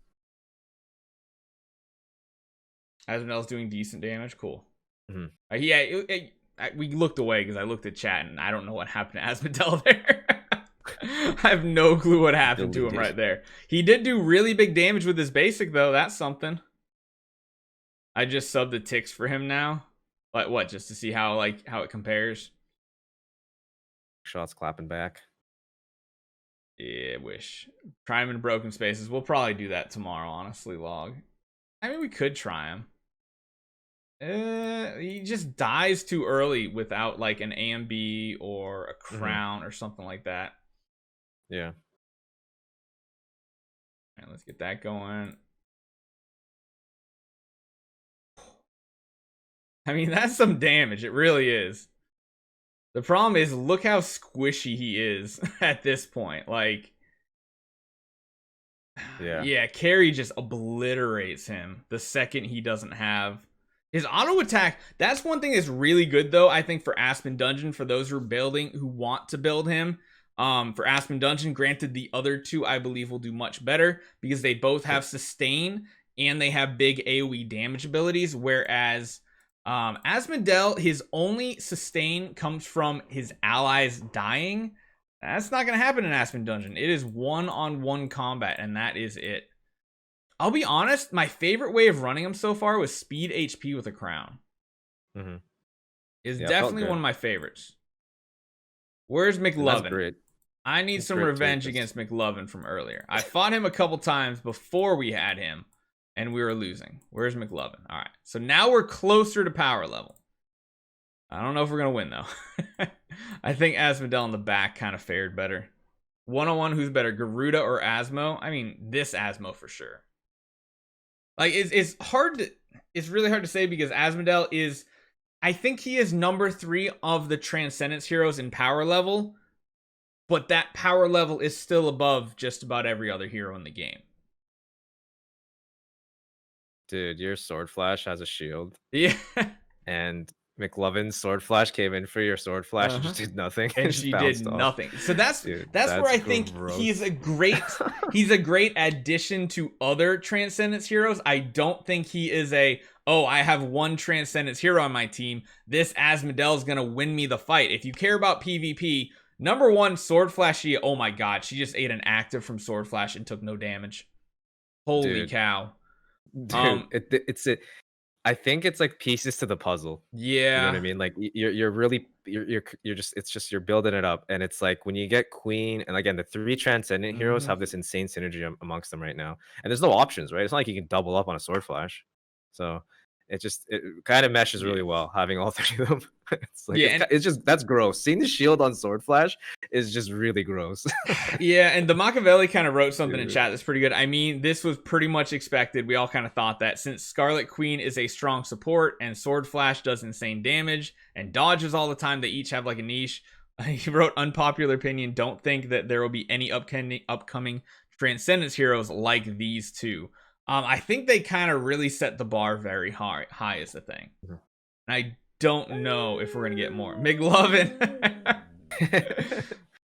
Asmodel's doing decent damage? Cool. We looked away because I looked at chat and I don't know what happened to Asmodel there. I have no clue what happened to him right there. He did do really big damage with his basic, though. That's something. I just subbed the ticks for him now. Like what? Just to see how it compares. Shots clapping back. Yeah, wish. Try him in broken spaces. We'll probably do that tomorrow, honestly, Log. I mean, we could try him. He just dies too early without like an AMB or a crown or something like that. Yeah. All right, let's get that going. I mean, that's some damage. It really is. The problem is, look how squishy he is at this point. Like, yeah, Carry just obliterates him the second he doesn't have his auto attack. That's one thing that's really good, though, I think, for Aspen Dungeon, for those who want to build him. For Aspen Dungeon, granted, the other two, I believe, will do much better because they both have sustain and they have big AoE damage abilities, whereas Asmodel, his only sustain comes from his allies dying. That's not going to happen in Aspen Dungeon. It is one-on-one combat, and that is it. I'll be honest, my favorite way of running him so far was speed HP with a crown. Mm-hmm. Is Yeah, it felt definitely good. one of my favorites. Where's And that's McLovin? great. I need That's some great too, revenge 'cause against McLovin from earlier. I fought him a couple times before we had him, and we were losing. Where's McLovin? All right, so now we're closer to power level. I don't know if we're gonna win though. I think Asmodel in the back kind of fared better. 1-on-1, who's better, Garuda or Asmo? I mean, this Asmo for sure. Like, it's hard to, it's really hard to say because Asmodel is, I think he is number 3 of the Transcendence heroes in power level, but that power level is still above just about every other hero in the game. Dude, your Sword Flash has a shield, Yeah. and McLovin's Sword Flash came in for your Sword Flash and Uh-huh. just did nothing. And It just she did bounced off. nothing. So that's Dude, where that's I think he's gross. a great addition to other Transcendence heroes. I don't think he is I have one Transcendence hero on my team. This Asmodel is gonna win me the fight. If you care about PvP, number 1, Sword Flash Xia. Oh my god, she just ate an active from Sword Flash and took no damage. Holy Dude. cow. Dude, it's it. I think it's like pieces to the puzzle. You know what I Yeah. mean? Like you're really you're just it's just you're building it up, and it's like when you get Queen, and again the 3 Transcendent heroes Mhm. have this insane synergy amongst them right now, and there's no options, right? It's not like you can double up on a Sword Flash, so it kind of meshes Yeah. really well having all 3 of them. It's like Yeah, and it's just that's gross. Seeing the shield on Sword Flash is just really gross. yeah, and the Machiavelli kind of wrote something in Dude. chat that's pretty good. I mean, this was pretty much expected. We all kind of thought that since Scarlet Queen is a strong support and Sword Flash does insane damage and dodges all the time, they each have like a niche. He wrote unpopular opinion. Don't think that there will be any upcoming Transcendence heroes like these two. I think they kind of really set the bar very high is the thing. Mhm. And I don't know if we're gonna get more. McLovin.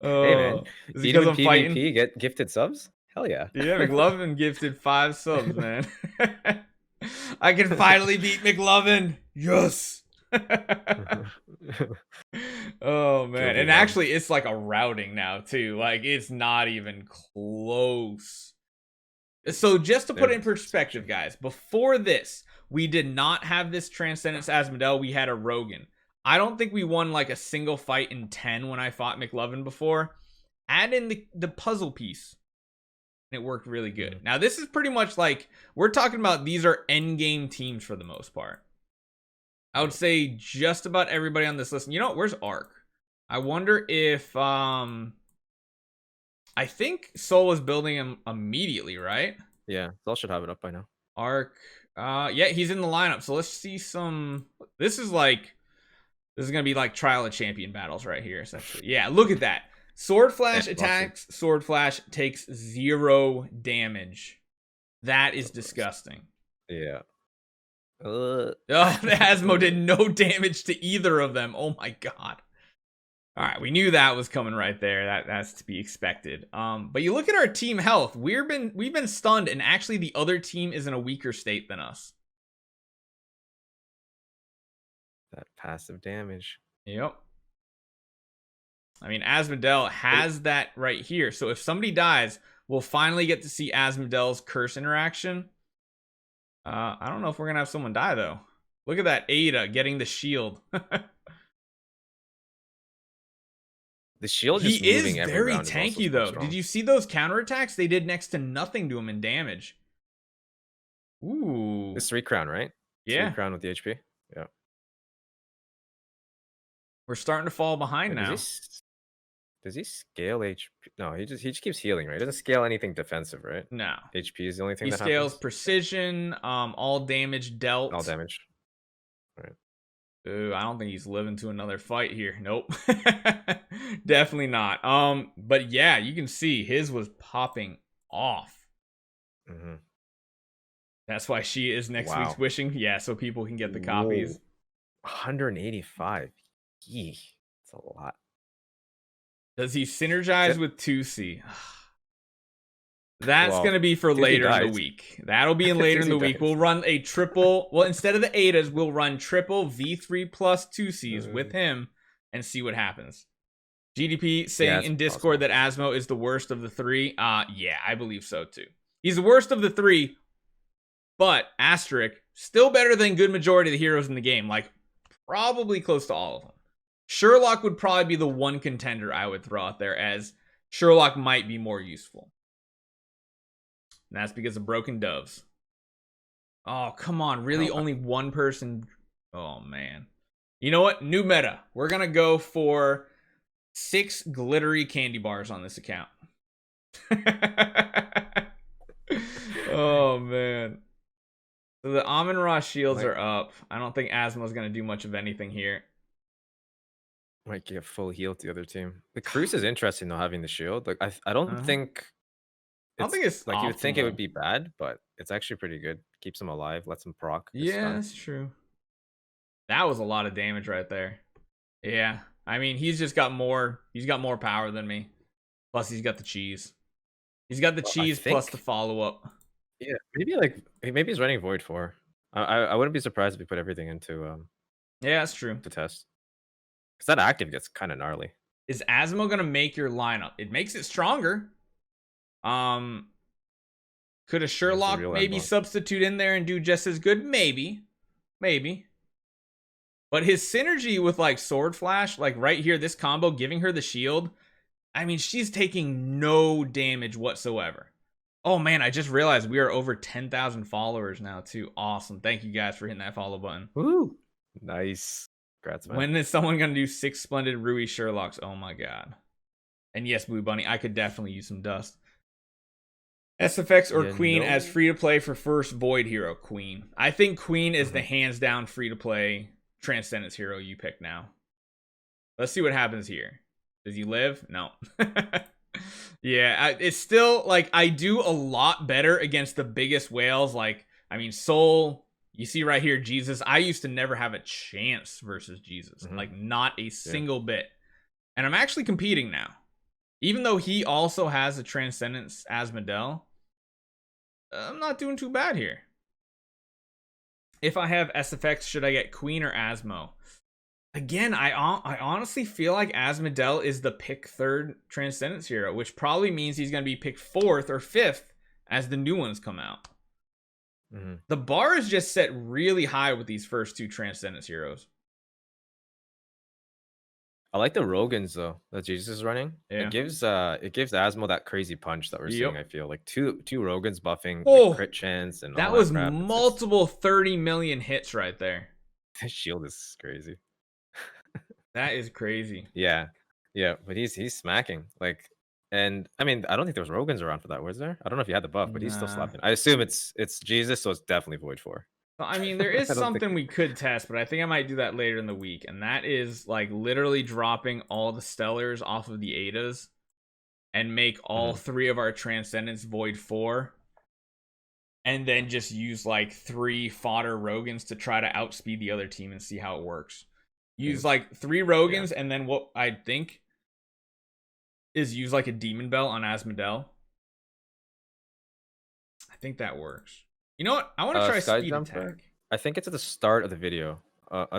Hey man, Is it beat him because in I'm fighting? PvP, get gifted subs? Hell yeah. Yeah, McLovin gifted 5 subs, man. I can finally beat McLovin. Yes. Oh man. Guilty And love. actually it's like a routing now too. Like it's not even close. So just to put it in perspective, guys, before this, we did not have this Transcendence Asmodel. We had a Rogan. I don't think we won like a single fight in 10 when I fought McLovin before. Add in the puzzle piece, and it worked really good. Now, this is pretty much like, we're talking about these are endgame teams for the most part. I would say just about everybody on this list. You know what? Where's Ark? I wonder if, I think Soul is building him immediately, right? Yeah, Sol should have it up by now. Ark, yeah, he's in the lineup. So let's see some, this is going to be like Trial of Champion battles right here, essentially. Yeah, look at that. Sword Flash attacks, Sword Flash takes 0 damage. That is disgusting. Yeah. Oh, the Asmo did no damage to either of them. Oh my god. All right, we knew that was coming right there. That's to be expected. But you look at our team health. We've been stunned, and actually the other team is in a weaker state than us. That passive damage. Yep. I mean, Asmodel has that right here. So if somebody dies, we'll finally get to see Asmodel's curse interaction. I don't know if we're gonna have someone die though. Look at that Ada getting the shield. The shield He just is moving every very round is also tanky so though. strong. Did you see those counterattacks? They did next to nothing to him in damage. Ooh. It's 3 crown, right? Yeah. 3 crown with the HP. Yeah. We're starting to fall behind Wait, now. Does he scale HP? No, he just keeps healing, right? He doesn't scale anything defensive, right? No. HP is the only thing He that scales happens. precision, all damage dealt. All damage. Right. Ooh, I don't think he's living to another fight here. Nope. Definitely not. But yeah, you can see his was popping off. Mm-hmm. That's why she is next Wow. week's wishing. Yeah, so people can get the copies. Whoa. 185. Yee. That's a lot. Does he synergize with 2C? That's going to be for 2C later in the dies. week. That'll be in later in 2C the week. dies. We'll run a triple. Well, instead of the Adas, we'll run triple V3 plus 2Cs with him and see what happens. GDP saying in Discord that Asmo is the worst of the 3. Yeah, I believe so too. He's the worst of the 3, But asterisk, still better than good majority of the heroes in the game. Like, probably close to all of them. Sherlock would probably be the one contender I would throw out there, as Sherlock might be more useful. And that's because of Broken Doves. Oh, come on. Really? Only one person? Oh, man. You know what? New meta. We're going to go for 6 glittery candy bars on this account. Oh, man. So the Amon-Ra shields are up. I don't think Asmo's going to do much of anything here. Might get full heal to the other team. The Cruise is interesting though, having the shield. Like I don't think I don't think it's like optimal. You would think it would be bad, but it's actually pretty good. Keeps him alive, lets him proc. Yeah, that's true. That was a lot of damage right there. Yeah. I mean, he's got more power than me. Plus he's got the cheese. He's got the cheese plus the follow-up. Yeah, maybe he's running Void 4. I wouldn't be surprised if he put everything into yeah, that's true. To test. Because that active gets kind of gnarly. Is Asmo gonna make your lineup? It makes it stronger. Could a Sherlock maybe substitute in there and do just as good? Maybe. But his synergy with like Sword Flash, like right here, this combo, giving her the shield. I mean, she's taking no damage whatsoever. Oh man, I just realized we are over 10,000 followers now too. Awesome. Thank you guys for hitting that follow button. Woo! Nice. Congrats, man. When is someone gonna do 6 splendid Rui Sherlocks? Oh my god. And yes, Blue Bunny, I could definitely use some dust. SFX or Queen as free to play for first Void hero? Queen. I think Queen is the hands down free to play Transcendence hero you pick now. Let's see what happens here. Does he live? No. Yeah, it's still like I do a lot better against the biggest whales. Like, I mean, Soul. You see right here, Jesus. I used to never have a chance versus Jesus. Like, not a single bit. And I'm actually competing now. Even though he also has a Transcendence Asmodel, I'm not doing too bad here. If I have SFX, should I get Queen or Asmo? Again, I honestly feel like Asmodel is the pick 3rd Transcendence hero, which probably means he's going to be picked 4th or 5th as the new ones come out. The bar is just set really high with these first 2 Transcendence heroes. I like the Rogans though that Jesus is running. Yeah. It gives Asmo that crazy punch that we're seeing. I feel like two Rogans buffing crit chance and that all was crap. multiple 30 million hits right there. His shield is crazy. That is crazy. Yeah, but he's smacking like. And I mean, I don't think there was Rogans around for that, was there? I don't know if you had the buff, but he's still slapping. I assume it's Jesus, so it's definitely Void 4. Well, I mean, there is something we could test, but I think I might do that later in the week, and that is like literally dropping all the Stellars off of the Adas and make all 3 of our Transcendence Void 4, and then just use like 3 fodder Rogans to try to outspeed the other team and see how it works. Use like 3 Rogans, and then what I think is use like a Demon Bell on Asmodel. I think that works. You know what? I want to try speed attack. I think it's at the start of the video.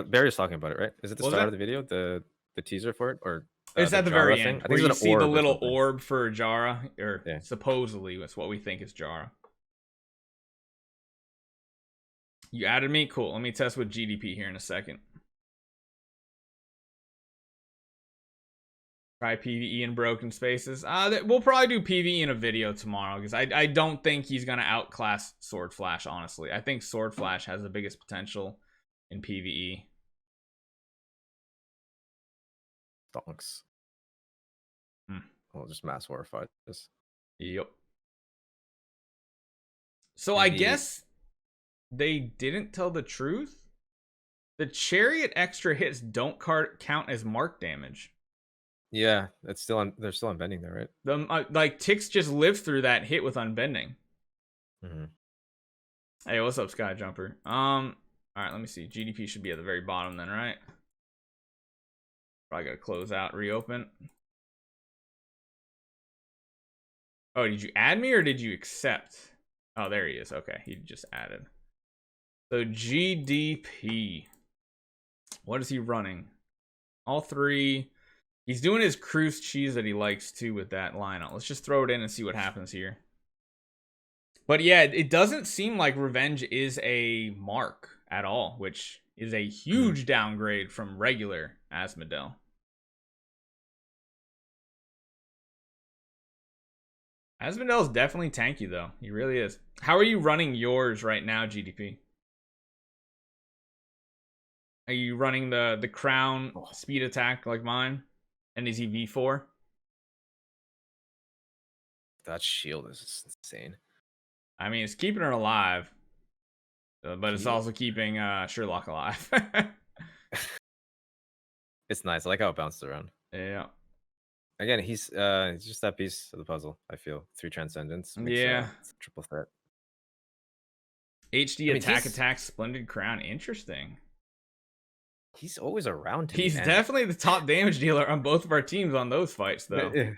Barry's talking about it, right? Is it the start of the video? The teaser for it, or it's at the very end where you see the little orb for Jara, or supposedly that's what we think is Jara. You added me? Cool. Let me test with GDP here in a second. Try PvE in broken spaces. We'll probably do PvE in a video tomorrow, because I don't think he's going to outclass Sword Flash, honestly. I think Sword Flash has the biggest potential in PvE. Donks. We'll just mass horrify this. Yep. So I guess they didn't tell the truth. The Chariot extra hits don't count as mark damage. Yeah, it's still on. They're still unbending there, right? Like Tix just lived through that hit with unbending. Hey, what's up, Sky Jumper? All right, let me see. GDP should be at the very bottom then, right? Probably gotta close out, reopen. Oh, did you add me or did you accept? Oh, there he is. Okay, he just added. So GDP. What is he running? All 3. He's doing his cruise cheese that he likes too with that lineup. Let's just throw it in and see what happens here. But yeah, it doesn't seem like revenge is a mark at all, which is a huge downgrade from regular Asmodel. Asmodel is definitely tanky though. He really is. How are you running yours right now, GDP? Are you running the crown speed attack like mine? And is he V4? That shield is insane. I mean, it's keeping her alive. But it's also keeping Sherlock alive. It's nice. I like how it bounces around. Yeah. Again, he's just that piece of the puzzle, I feel. 3 transcendence. Yeah. It's a triple threat. HD attack, splendid crown. Interesting. He's always around. He's definitely the top damage dealer on both of our teams on those fights, though. Yeah.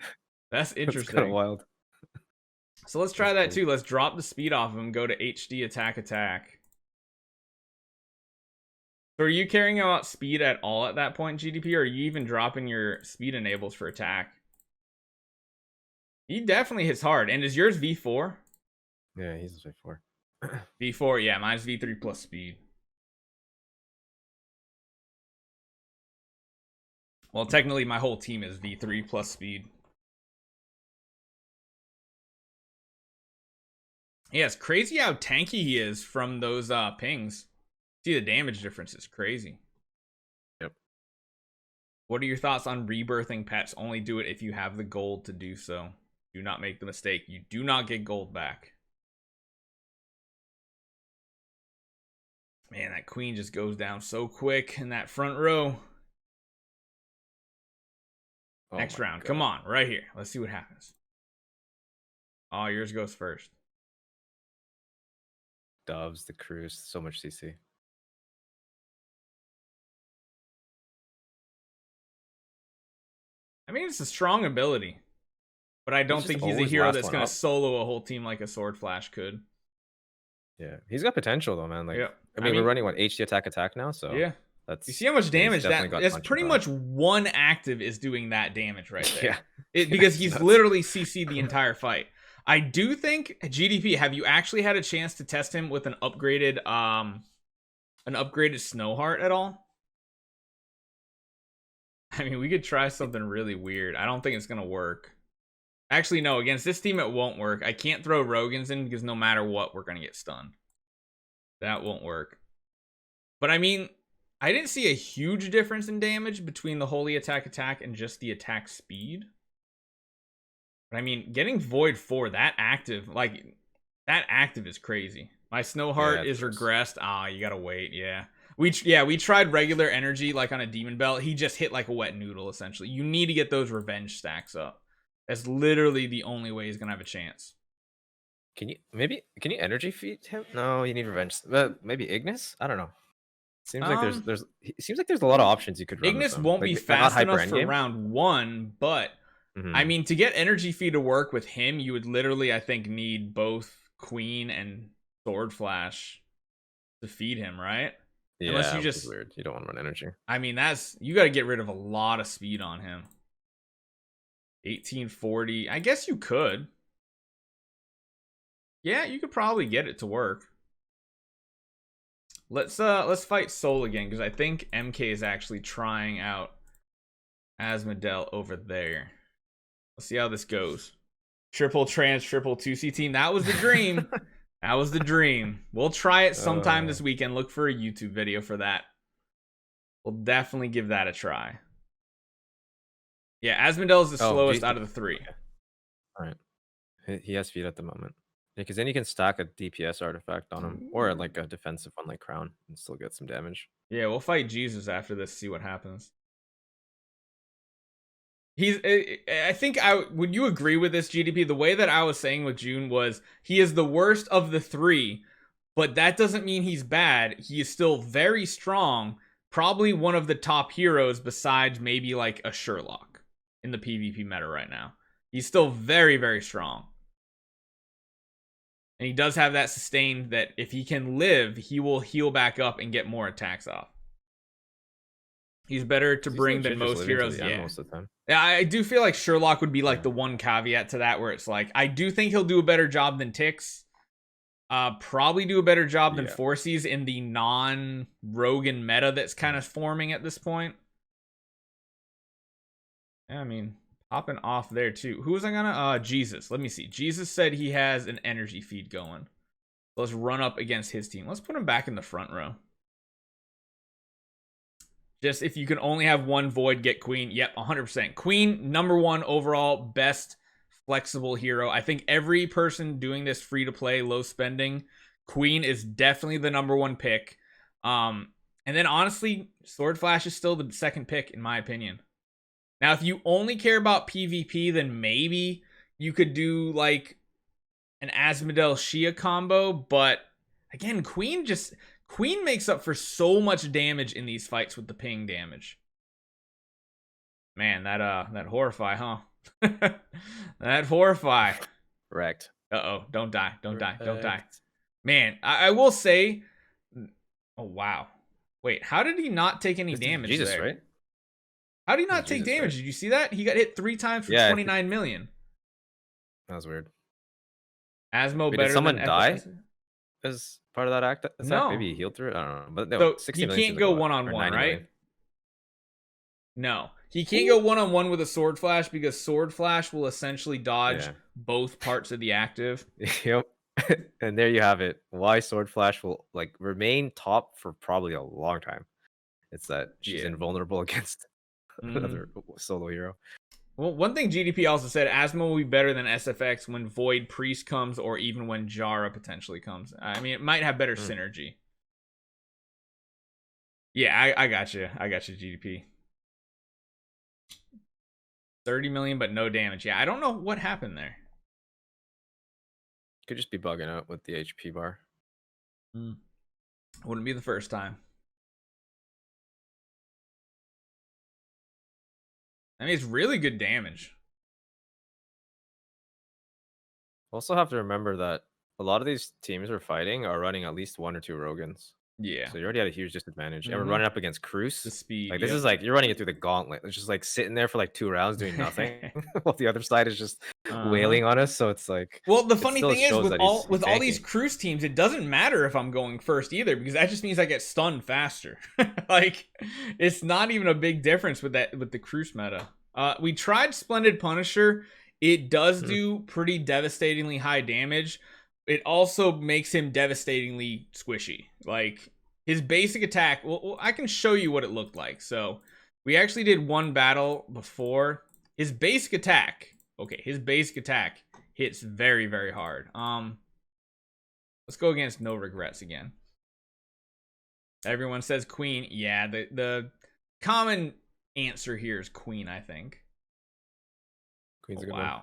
That's interesting. That's kind of wild. So let's try that too. Let's drop the speed off of him. Go to HD attack. So are you caring about speed at all at that point, GDP? Or are you even dropping your speed enables for attack? He definitely hits hard. And is yours V4? Yeah, he's V4. V4, yeah, mine's V3 plus speed. Well, technically my whole team is V3 plus speed. Yeah, it's crazy how tanky he is from those pings. See, the damage difference is crazy. Yep. What are your thoughts on rebirthing pets? Only do it if you have the gold to do so. Do not make the mistake. You do not get gold back. Man, that queen just goes down so quick in that front row. Next round. God. Come on, right here. Let's see what happens. Oh, yours goes first. Doves, the cruise, so much CC. I mean, it's a strong ability. But I don't think he's a hero that's going to solo a whole team like a Sword Flash could. Yeah, he's got potential though, man. Like, yeah. I mean, we're running what HD attack now, so yeah, that's. You see how much damage that's pretty much one active is doing that damage right there. Yeah, because he's literally CC'd the entire fight. I do think GDP. Have you actually had a chance to test him with an upgraded Snowheart at all? I mean, we could try something really weird. I don't think it's gonna work. Actually, no, against this team, it won't work. I can't throw Rogans in because no matter what, we're going to get stunned. That won't work. But I mean, I didn't see a huge difference in damage between the Holy attack and just the attack speed. But I mean, getting Void 4, that active is crazy. My Snowheart is regressed. Ah, you got to wait, yeah. We tried regular energy like on a Demon Belt. He just hit like a wet noodle, essentially. You need to get those revenge stacks up. That's literally the only way he's gonna have a chance. Can you energy feed him? No, you need revenge. Maybe Ignis? I don't know. Seems like it seems like there's a lot of options you could run. Ignis won't be fast enough for round 1, but I mean, to get energy feed to work with him, you would literally, I think, need both Queen and Sword Flash to feed him, right? Yeah, unless you just weird. You don't want to run energy. I mean, you got to get rid of a lot of speed on him. 1840. I guess you could. Yeah, you could probably get it to work. Let's fight Soul again, because I think MK is actually trying out Asmodel over there. Let's see how this goes. Triple 2C team. That was the dream. That was the dream. We'll try it sometime this weekend. Look for a YouTube video for that. We'll definitely give that a try. Yeah, Asmodel is the slowest out of the 3. All right. He has speed at the moment. Yeah, because then you can stack a DPS artifact on him, or like a defensive one like Crown, and still get some damage. Yeah, we'll fight Jesus after this, see what happens. I think would you agree with this, GDP? The way that I was saying with Joon was he is the worst of the 3, but that doesn't mean he's bad. He is still very strong, probably one of the top heroes besides maybe like a Sherlock in the PvP meta right now. He's still very, very strong. And he does have that sustained that if he can live, he will heal back up and get more attacks off. He's better to bring than most heroes. Yeah. Most of the time. Yeah, I do feel like Sherlock would be like the one caveat to that, where it's like, I do think he'll do a better job than Tix, Probably do a better job than Yeah. Forces in the non-Rogan meta that's kind of forming at this point. Yeah, I mean, popping off there too. Who was I gonna? Jesus. Let me see. Jesus said he has an energy feed going. Let's run up against his team. Let's put him back in the front row. Just if you can only have one Void, get Queen. Yep, 100%. Queen, #1 overall, best flexible hero. I think every person doing this free to play, low spending, Queen is definitely the #1 pick. And then honestly, Sword Flash is still the second pick in my opinion. Now, if you only care about PvP, then maybe you could do like an Asmodel Xia combo, but again, Queen makes up for so much damage in these fights with the ping damage. Man, that horrify, huh? That horrify. Wrecked. Uh-oh, don't die. Don't die. Don't die. Man, I will say, oh wow. Wait, how did he not take any damage Jesus, there? right? How did he not take Jesus, damage? right? Did you see that? He got hit 3 times for Yeah, 29 million. That was weird. Asmo Wait, better did someone than die FFS? as part of that attack? No. Maybe he healed through it. I don't know. But no, So 60 he million can't seems go like a lot, or one-on-one, 90 right? million. No. He can't go one-on-one with a Sword Flash because Sword Flash will essentially dodge both parts of the active. Yep. And there you have it. Why Sword Flash will like remain top for probably a long time. It's that she's invulnerable against another solo hero. Well, one thing GDP also said, Asmo will be better than SFX when Void Priest comes or even when Jara potentially comes. I mean, it might have better synergy. Yeah, I got you. I got you, GDP. 30 million, but no damage. Yeah, I don't know what happened there. Could just be bugging out with the HP bar. Wouldn't be the first time. I mean, it's really good damage. Also have to remember that a lot of these teams we're fighting are running at least 1 or 2 Rogans. Yeah. So you already had a huge disadvantage. And we're running up against Cruz. The speed. Like this is like you're running it through the gauntlet. It's just like sitting there for like 2 rounds doing nothing while the other side is just wailing on us. So it's like, well, the funny thing is with all these tanking. Cruise teams, it doesn't matter if I'm going first either because that just means I get stunned faster. Like it's not even a big difference with the Cruise meta. We tried Splendid Punisher. It does do pretty devastatingly high damage. It also makes him devastatingly squishy. Like his basic attack, well, I can show you what it looked like. So we actually did one battle before. His basic attack, his basic attack hits very, very hard. Let's go against No Regrets again. Everyone says Queen. Yeah, the common answer here is Queen, I think. Queen's a good one.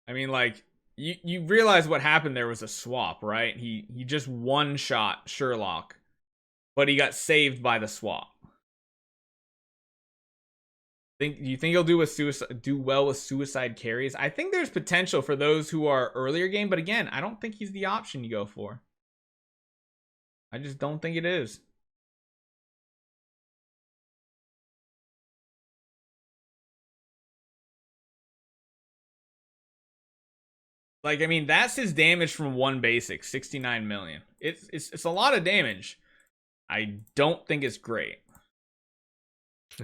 I mean, like, you realize what happened there was a swap, right? He just one-shot Sherlock, but he got saved by the swap. Do you think he'll do well with suicide carries? I think there's potential for those who are earlier game, but again, I don't think he's the option you go for. I just don't think it is. Like, I mean, that's his damage from one basic, 69 million. It's a lot of damage. I don't think it's great.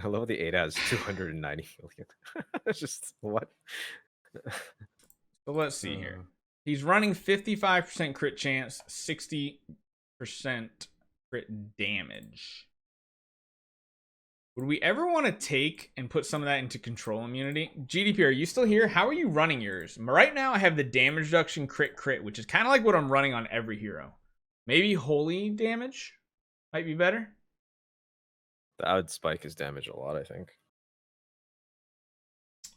I love the 8 has 290 million. It's just what? So let's see here. He's running 55% crit chance, 60% crit damage. Would we ever want to take and put some of that into control immunity? GDP, are you still here? How are you running yours? Right now, I have the damage reduction crit, which is kind of like what I'm running on every hero. Maybe holy damage might be better. That would spike his damage a lot, I think.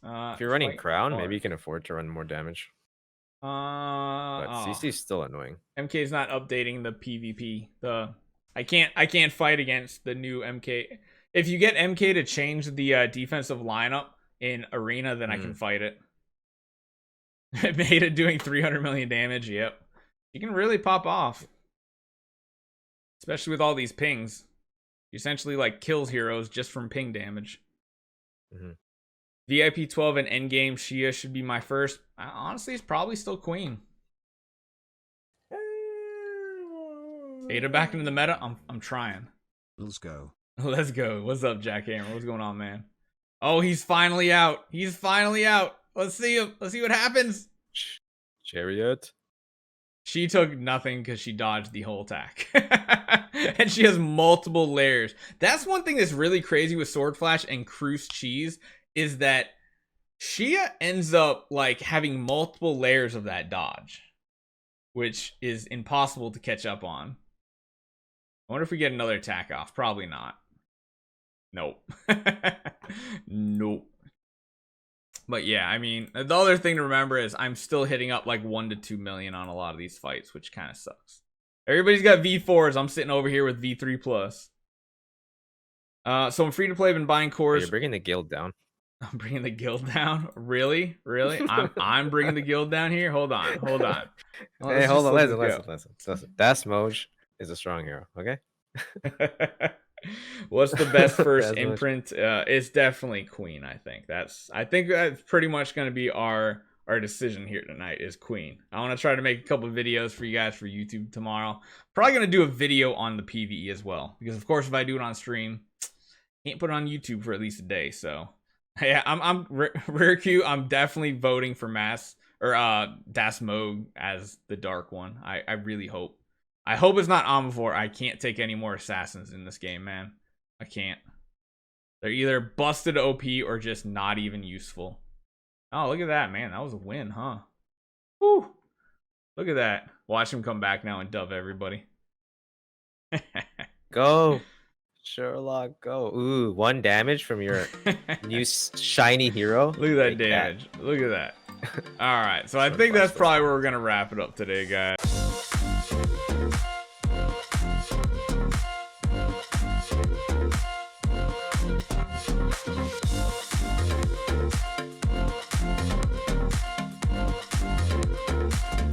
If you're running Crown, maybe you can afford to run more damage. But CC is still annoying. MK is not updating the PvP. I can't fight against the new MK. If you get MK to change the defensive lineup in Arena, then I can fight it. It made it doing 300 million damage. Yep. You can really pop off. Especially with all these pings. He essentially like kills heroes just from ping damage. VIP 12 and endgame Xia should be my first. Honestly, it's probably still Queen. Ada back into the meta. I'm trying. Let's go. Let's go. What's up, Jackhammer? What's going on, man? Oh, he's finally out. He's finally out. Let's see him. Let's see what happens. Chariot. She took nothing because she dodged the whole attack. And she has multiple layers. That's one thing that's really crazy with Sword Flash and Cruise Cheese is that Xia ends up like having multiple layers of that dodge, which is impossible to catch up on. I wonder if we get another attack off. Probably not. Nope. Nope. But yeah, I mean, the other thing to remember is I'm still hitting up like 1 to 2 million on a lot of these fights, which kind of sucks. Everybody's got V4s. I'm sitting over here with V3 plus. So I'm free to play. Been buying cores. You're bringing the guild down. I'm bringing the guild down. Really? I'm bringing the guild down here. Hold on. Hey, hold on. Listen. Asmodel is a strong hero. Okay. What's the best first imprint? It's definitely Queen. I think that's pretty much going to be our decision here tonight is Queen. I want to try to make a couple of videos for you guys for YouTube tomorrow. Probably going to do a video on the PvE as well, because of course if I do it on stream, can't put it on YouTube for at least a day. So yeah, I'm Rare Q. I'm definitely voting for Dasmog as the dark one. I really hope. I hope it's not Omnivore. I can't take any more assassins in this game, man. I can't. They're either busted OP or just not even useful. Oh, look at that, man. That was a win, huh? Woo! Look at that. Watch him come back now and dove everybody. Go. Sherlock, go. Ooh, 1 damage from your new shiny hero. Look at that damage. Look at that. All right. So I think that's probably where we're going to wrap it up today, guys.